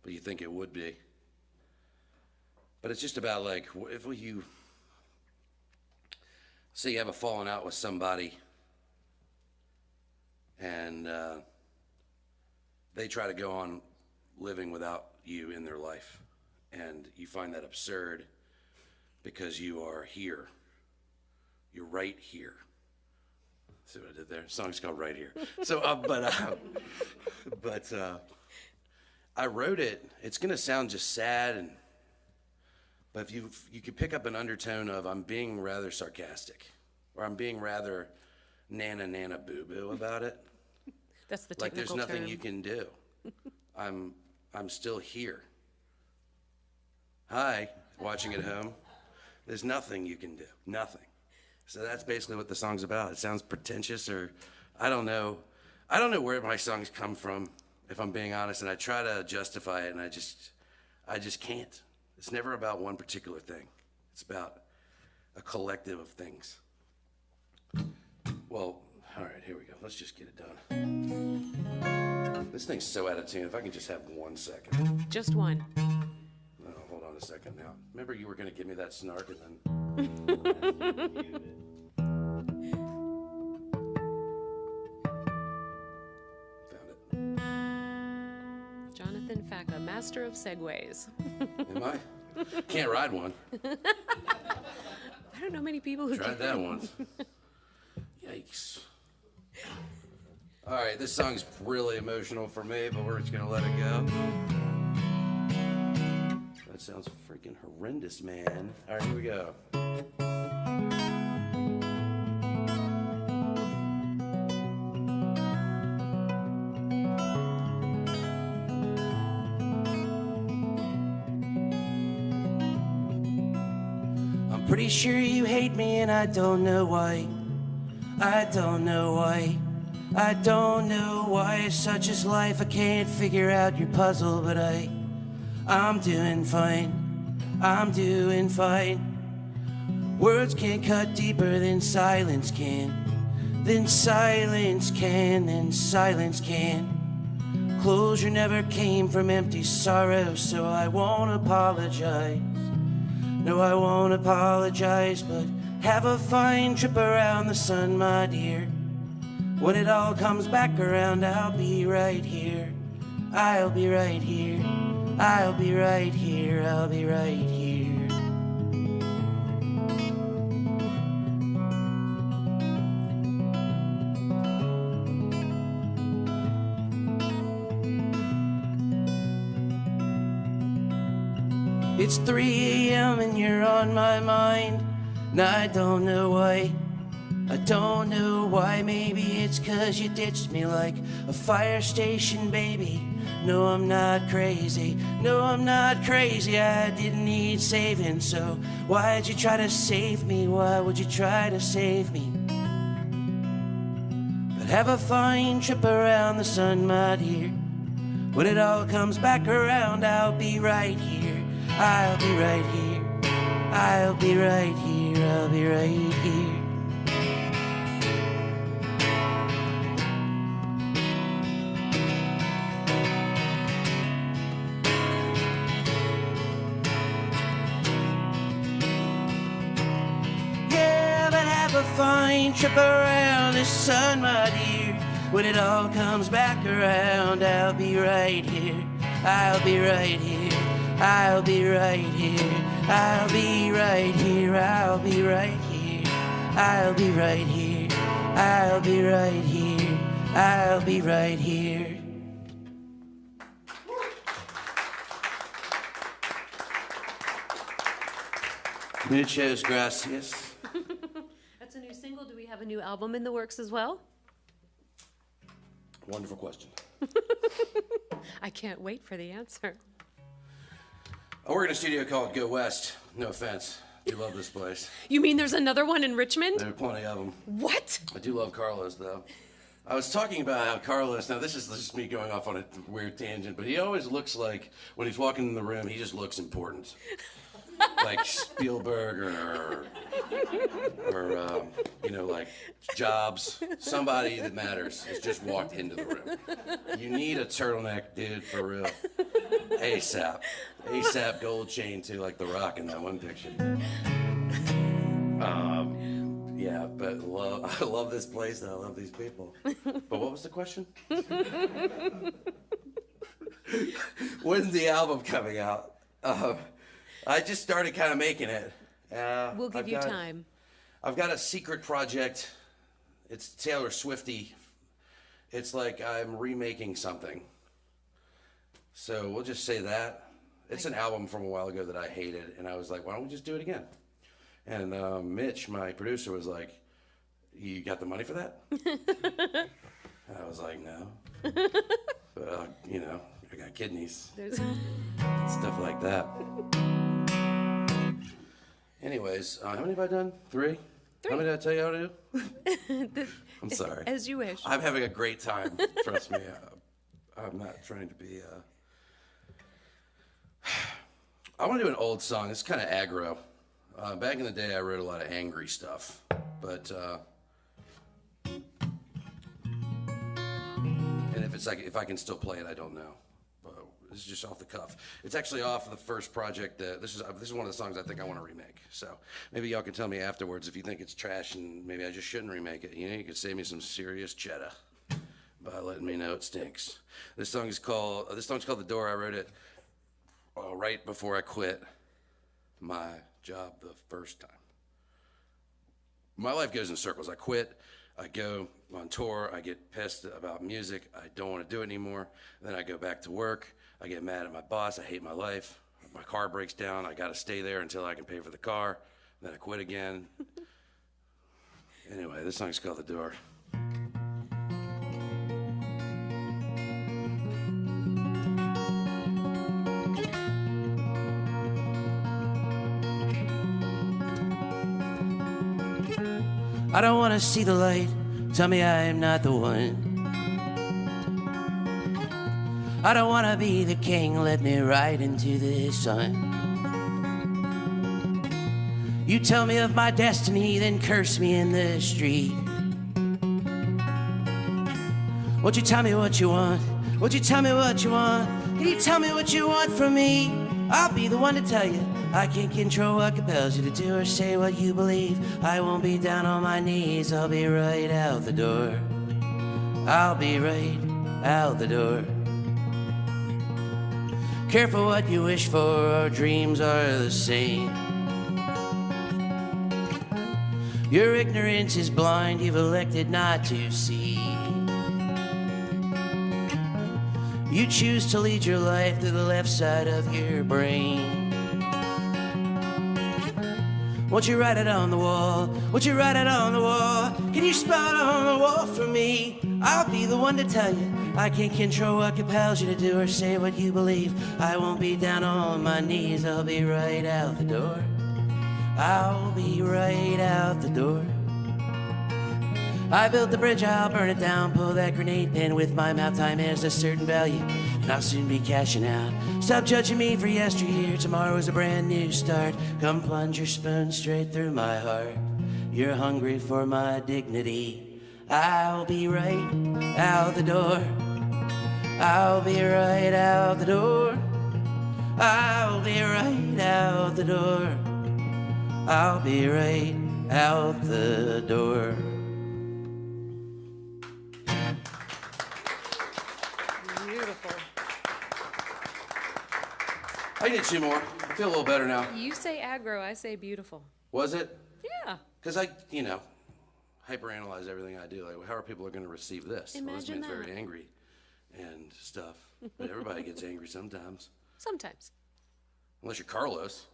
but you think it would be. But it's just about like, if you say you have a falling out with somebody and they try to go on living without you in their life, and you find that absurd because you are here. You're right here. See what I did there? The song's called Right Here. So, but I wrote it. It's gonna sound just sad, but if you could pick up an undertone of I'm being rather sarcastic, or I'm being rather nana boo boo about it. That's the like there's technical nothing term. you can do. I'm still here. Hi, watching at home. There's nothing you can do. Nothing. So that's basically what the song's about. It sounds pretentious, or I don't know. I don't know where my songs come from, if I'm being honest, and I try to justify it, and I just can't. It's never about one particular thing. It's about a collective of things. Well, all right, here we go. Let's just get it done. This thing's so out of tune. If I can just have 1 second. Just one. Oh, hold on a second now. Remember you were going to give me that snark and then... Found it. Jonathan Facka, master of segues. Am I? Can't ride one. I don't know many people who Tried that once. Yikes. All right, this song's really emotional for me, but we're just gonna let it go. That sounds freaking horrendous, man. All right, here we go. I'm pretty sure you hate me and I don't know why. I don't know why. I don't know why. Such is life. I can't figure out your puzzle, but I'm doing fine. I'm doing fine. Words can't cut deeper than silence can. Then silence can, then silence can. Closure never came from empty sorrow, so I won't apologize. No, I won't apologize, but have a fine trip around the sun, my dear. When it all comes back around, I'll be right here. I'll be right here. I'll be right here. I'll be right here. It's 3 a.m. and you're on my mind, and I don't know why. I don't know why. Maybe it's 'cause you ditched me like a fire station baby. No, I'm not crazy. No, I'm not crazy. I didn't need saving, so why'd you try to save me? Why would you try to save me? But have a fine trip around the sun, my dear. When it all comes back around, I'll be right here. I'll be right here. I'll be right here. I'll be right here. Fine trip around the sun, my dear. When it all comes back around, I'll be right here. I'll be right here. I'll be right here. I'll be right here. I'll be right here. I'll be right here. I'll be right here. I'll be right here. Muchas gracias. That's a new single. Do we have a new album in the works as well? Wonderful question. I can't wait for the answer. I work in a studio called Go West. No offense. I do love this place. You mean there's another one in Richmond? There are plenty of them. What? I do love Carlos, though. I was talking about how Carlos, now this is just me going off on a weird tangent, but he always looks like, when he's walking in the room, he just looks important. like Spielberg or you know, like Jobs. Somebody that matters has just walked into the room. You need a turtleneck, dude, for real. ASAP. ASAP gold chain too, like The Rock in that one picture. Yeah, but I love this place and I love these people. But what was the question? When's the album coming out? I just started kind of making it. We'll give you time. I've got a secret project. It's Taylor Swifty. It's like I'm remaking something. So we'll just say that. It's an album from a while ago that I hated, and I was like, why don't we just do it again? And Mitch, my producer, was like, you got the money for that? And I was like, no. But, you know, I got kidneys. Stuff like that. Anyways, how many have I done? Three? How many did I tell you how to do? I'm sorry. As you wish. I'm having a great time. Trust me. I'm not trying to be... I want to do an old song. It's kind of aggro. Back in the day, I wrote a lot of angry stuff. But... and if I can still play it, I don't know. This is just off the cuff. It's actually off of the first project. This is one of the songs I think I want to remake. So maybe y'all can tell me afterwards if you think it's trash and maybe I just shouldn't remake it. You know, you could save me some serious cheddar by letting me know it stinks. This song's called "The Door." I wrote it right before I quit my job the first time. My life goes in circles. I quit. I go on tour. I get pissed about music. I don't want to do it anymore. Then I go back to work. I get mad at my boss. I hate my life. My car breaks down. I got to stay there until I can pay for the car. Then I quit again. Anyway, this song's called "The Door." I don't want to see the light. Tell me I am not the one. I don't want to be the king. Let me ride into the sun. You tell me of my destiny, then curse me in the street. Won't you tell me what you want? Won't you tell me what you want? Can you tell me what you want from me? I'll be the one to tell you. I can't control what compels you to do or say what you believe. I won't be down on my knees. I'll be right out the door. I'll be right out the door. Careful what you wish for, our dreams are the same. Your ignorance is blind, you've elected not to see. You choose to lead your life to the left side of your brain. Won't you write it on the wall? Won't you write it on the wall? Can you spell it on the wall for me? I'll be the one to tell you. I can't control what compels you to do or say what you believe. I won't be down on my knees. I'll be right out the door. I'll be right out the door. I built the bridge, I'll burn it down. Pull that grenade pin with my mouth. Time has a certain value, and I'll soon be cashing out. Stop judging me for yesteryear. Tomorrow is a brand new start. Come plunge your spoon straight through my heart. You're hungry for my dignity. I'll be right out the door. I'll be right out the door. I'll be right out the door. I'll be right out the door. Beautiful. I need two more. I feel a little better now. You say aggro, I say beautiful. Was it? Yeah. Because I, hyperanalyze everything I do. Like, how are people going to receive this? Well, this Imagine man's that. very angry and stuff. But everybody gets angry sometimes. Sometimes. Unless you're Carlos.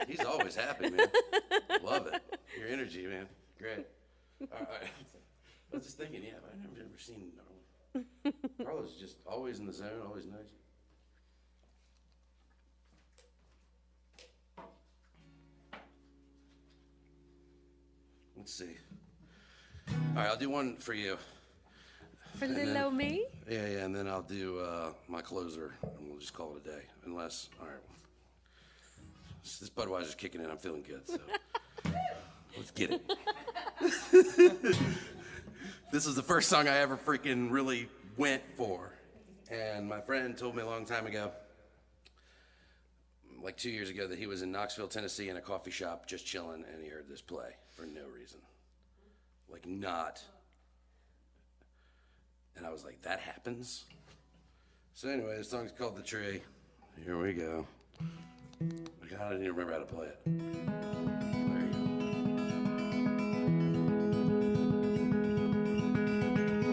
He's always happy, man. Love it. Your energy, man. Great. All right. I was just thinking, I've never seen Carlos is just always in the zone, always nice. Let's see. All right, I'll do one for you. For little old me? Yeah, and then I'll do my closer, and we'll just call it a day. Unless, all right. This Budweiser's kicking in. I'm feeling good, so let's get it. This was the first song I ever freaking really went for. And my friend told me a long time ago, like 2 years ago, that he was in Knoxville, Tennessee in a coffee shop just chilling, and he heard this play for no reason. Like, not. And I was like, that happens? So anyway, the song's called The Tree. Here we go. God, I didn't even remember how to play it. There you go.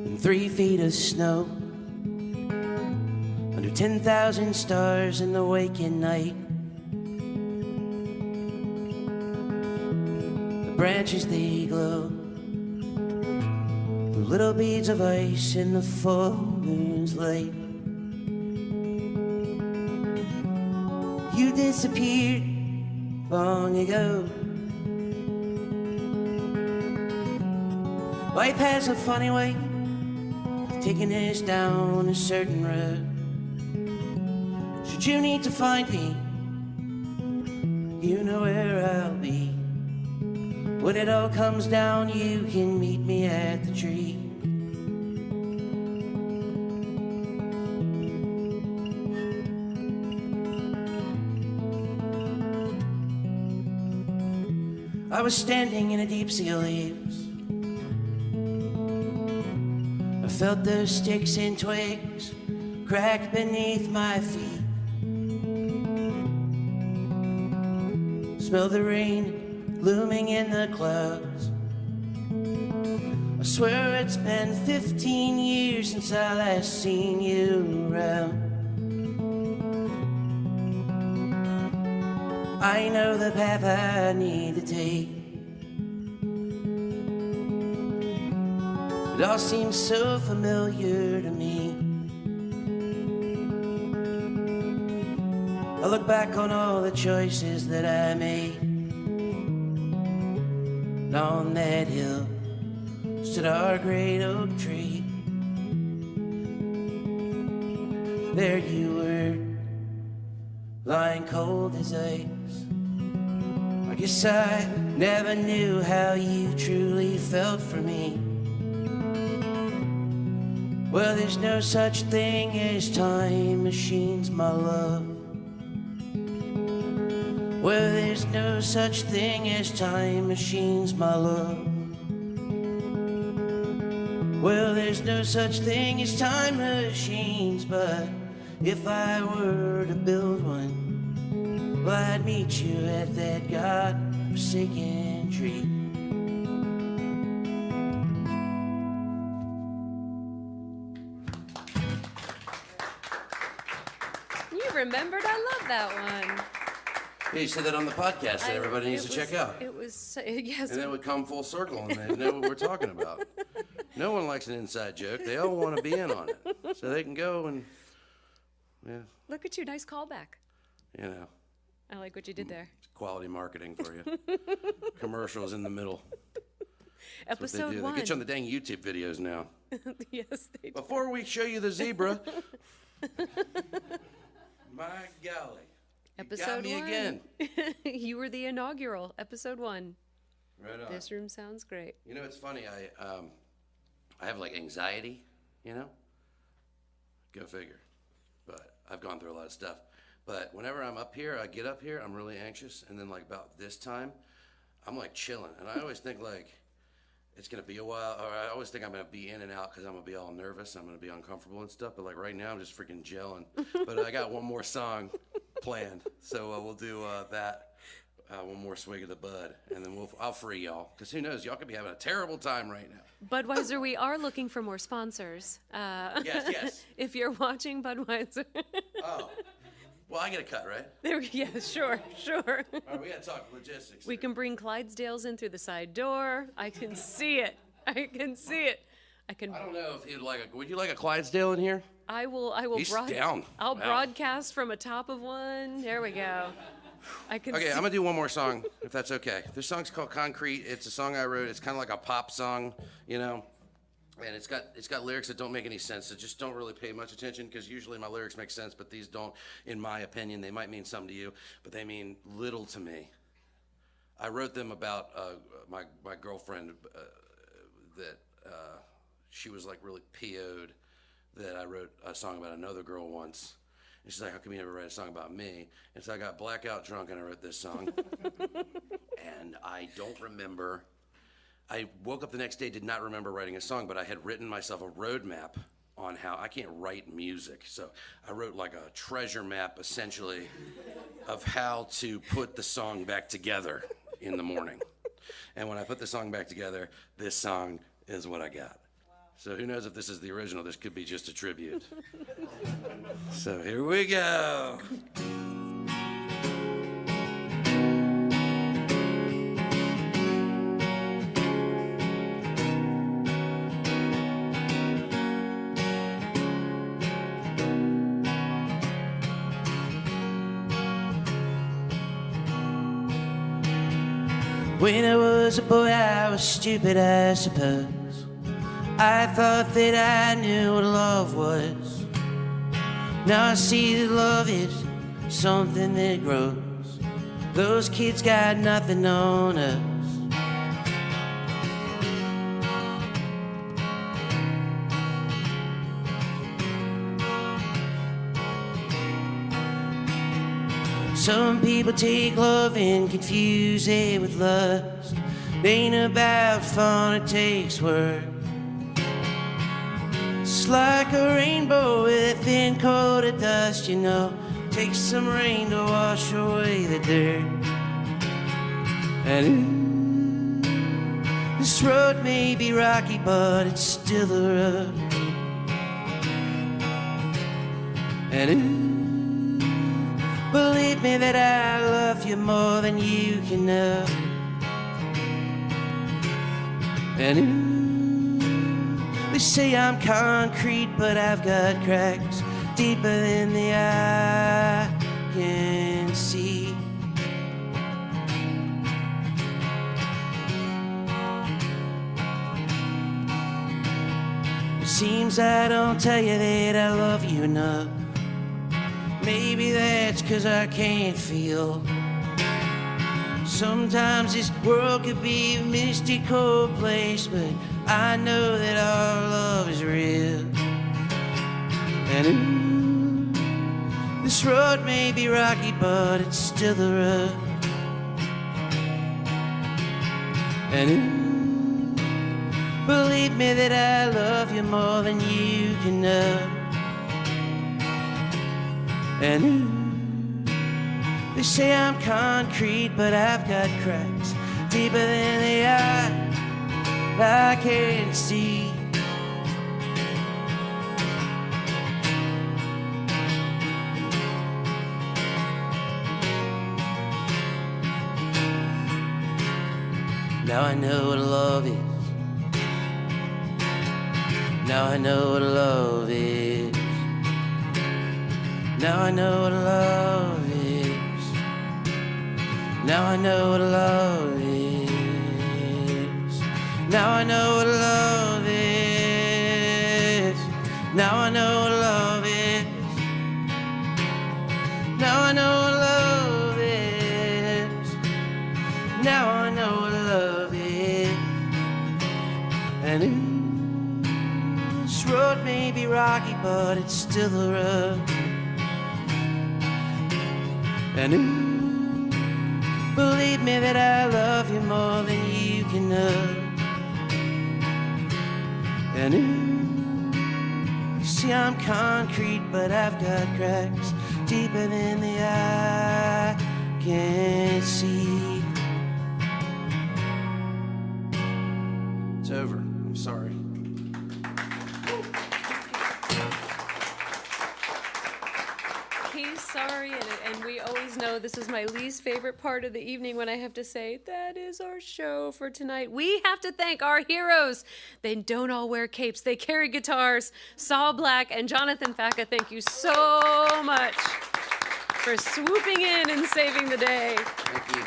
And 3 feet of snow, under 10,000 stars in the waking night. The branches, they glow through little beads of ice in the full moon's light. You disappeared long ago. Life has a funny way of taking us down a certain road. Should you need to find me, you know where I'll be. When it all comes down, you can meet me at the tree. I was standing in a deep sea of leaves. I felt those sticks and twigs crack beneath my feet. Smell the rain looming in the clouds. I swear it's been 15 years since I last seen you around. I know the path I need to take. It all seems so familiar to me. I look back on all the choices that I made. And on that hill stood our great oak tree. There you were, lying cold as ice. I guess I never knew how you truly felt for me. Well, there's no such thing as time machines, my love. Well, there's no such thing as time machines, my love. Well, there's no such thing as time machines, but if I were to build one, well, I'd meet you at that God-forsaken tree. Remembered, I love that one. Yeah, you said that on the podcast that everybody needs to check out. It was, yes. And then we come full circle and they know what we're talking about. No one likes an inside joke. They all want to be in on it. So they can go and, yeah. Look at you, nice callback. You know. I like what you did there. It's quality marketing for you. Commercials in the middle. That's Episode 1. They get you on the dang YouTube videos now. Yes, they do. Before we show you the zebra. My golly. Episode got me 1. Again. You were the inaugural, episode 1. Right on. This room sounds great. You know, it's funny. I have like anxiety, you know? Go figure. But I've gone through a lot of stuff. But whenever I'm up here, I get up here, I'm really anxious. And then like about this time, I'm like chilling. And I always think like, it's going to be a while, or I always think I'm going to be in and out because I'm going to be all nervous. I'm going to be uncomfortable and stuff. But like right now, I'm just freaking gelling. But I got one more song planned. So we'll do that, one more swig of the bud. And then I'll free y'all. Because who knows, y'all could be having a terrible time right now. Budweiser, we are looking for more sponsors. Yes. If you're watching Budweiser. Oh. Well, I get a cut, right? Yeah, sure. All right, we got to talk logistics. We can bring Clydesdales in through the side door. I can see it. I don't know if you'd like would you like a Clydesdale in here? I will. He's down. I'll broadcast from atop of one. There we go. I can. Okay, I'm gonna do one more song, if that's okay. This song's called Concrete. It's a song I wrote. It's kind of like a pop song, you know, and it's got lyrics that don't make any sense. So just don't really pay much attention, because usually my lyrics make sense, but these don't. In my opinion, they might mean something to you, but they mean little to me. I wrote them about my girlfriend that she was like really PO'd that I wrote a song about another girl once. And she's like, how come you never write a song about me? And so I got blackout drunk and I wrote this song. And I don't remember. I woke up the next day, did not remember writing a song, but I had written myself a roadmap on how I can't write music. So I wrote like a treasure map, essentially, of how to put the song back together in the morning. And when I put the song back together, this song is what I got. So who knows if this is the original? This could be just a tribute. So here we go. When I was a boy, I was stupid, I suppose. I thought that I knew what love was. Now I see that love is something that grows. Those kids got nothing on us. Some people take love and confuse it with lust. It ain't about fun, it takes work. It's like a rainbow with a thin coat of dust, you know. Takes some rain to wash away the dirt. And ooh, this road may be rocky, but it's still a road. And ooh, believe me that I love you more than you can know. And ooh, they say I'm concrete, but I've got cracks deeper than the eye can see. It seems I don't tell you that I love you enough. Maybe that's 'cause I can't feel. Sometimes this world could be a mystical place, but I know that our love is real. And ooh, this road may be rocky, but it's still the road. And ooh, believe me that I love you more than you can know. And ooh, they say I'm concrete, but I've got cracks deeper than the eye I can't see. Now I know what love is. Now I know what love is. Now I know what love is. Now I know what love is. Now I know what love is. Now I know what love is. Now I know what love is. Now I know what love is. And ooh, this road may be rocky, but it's still a road. And ooh, believe me that I love you more than you can know. And ooh, you see I'm concrete, but I've got cracks deeper than the eye can see. It's over. I'm sorry. He's sorry, and we always know this is my least favorite part of the evening when I have to say, that is our show for tonight. We have to thank our heroes. They don't all wear capes. They carry guitars. Saul Black and Jonathan Facka, thank you so much. for swooping in and saving the day. Thank you.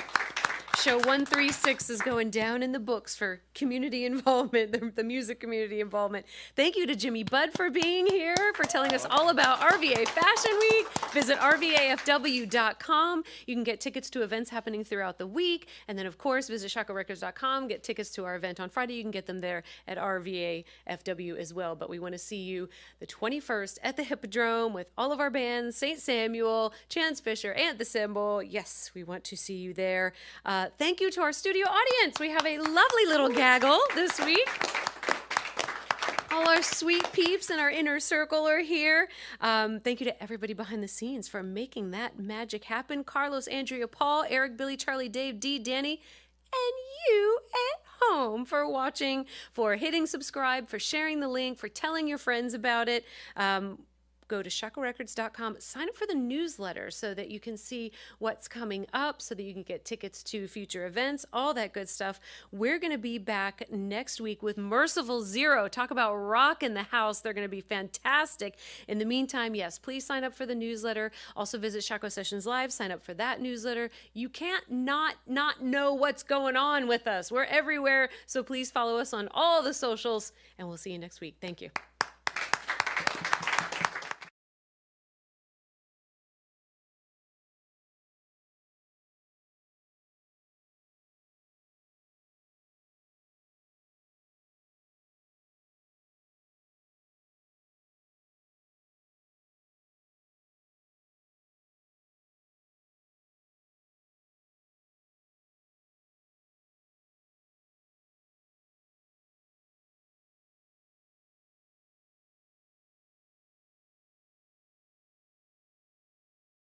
Show 136 is going down in the books for community involvement, the music community involvement. Thank you to Jimmy Budd for being here, for telling us all about RVA Fashion Week. Visit rvafw.com. You can get tickets to events happening throughout the week. And then, of course, visit shockoerecords.com. Get tickets to our event on Friday. You can get them there at RVAFW as well. But we want to see you the 21st at the Hippodrome with all of our bands, St. Samuel, Chance Fisher, and the Symbol. Yes, we want to see you there. Thank you to our studio audience. We have a lovely little gaggle this week. All our sweet peeps in our inner circle are here. Thank you to everybody behind the scenes for making that magic happen. Carlos, Andrea, Paul, Eric, Billy, Charlie, Dave, Dee, Danny, and you at home for watching, for hitting subscribe, for sharing the link, for telling your friends about it. Go to shockoerecords.com, sign up for the newsletter so that you can see what's coming up, so that you can get tickets to future events, all that good stuff. We're going to be back next week with Merciful Zero. Talk about rock in the house. They're going to be fantastic. In the meantime, yes, please sign up for the newsletter. Also visit Shockoe Sessions Live. Sign up for that newsletter. You can't not know what's going on with us. We're everywhere, so please follow us on all the socials, and we'll see you next week. Thank you.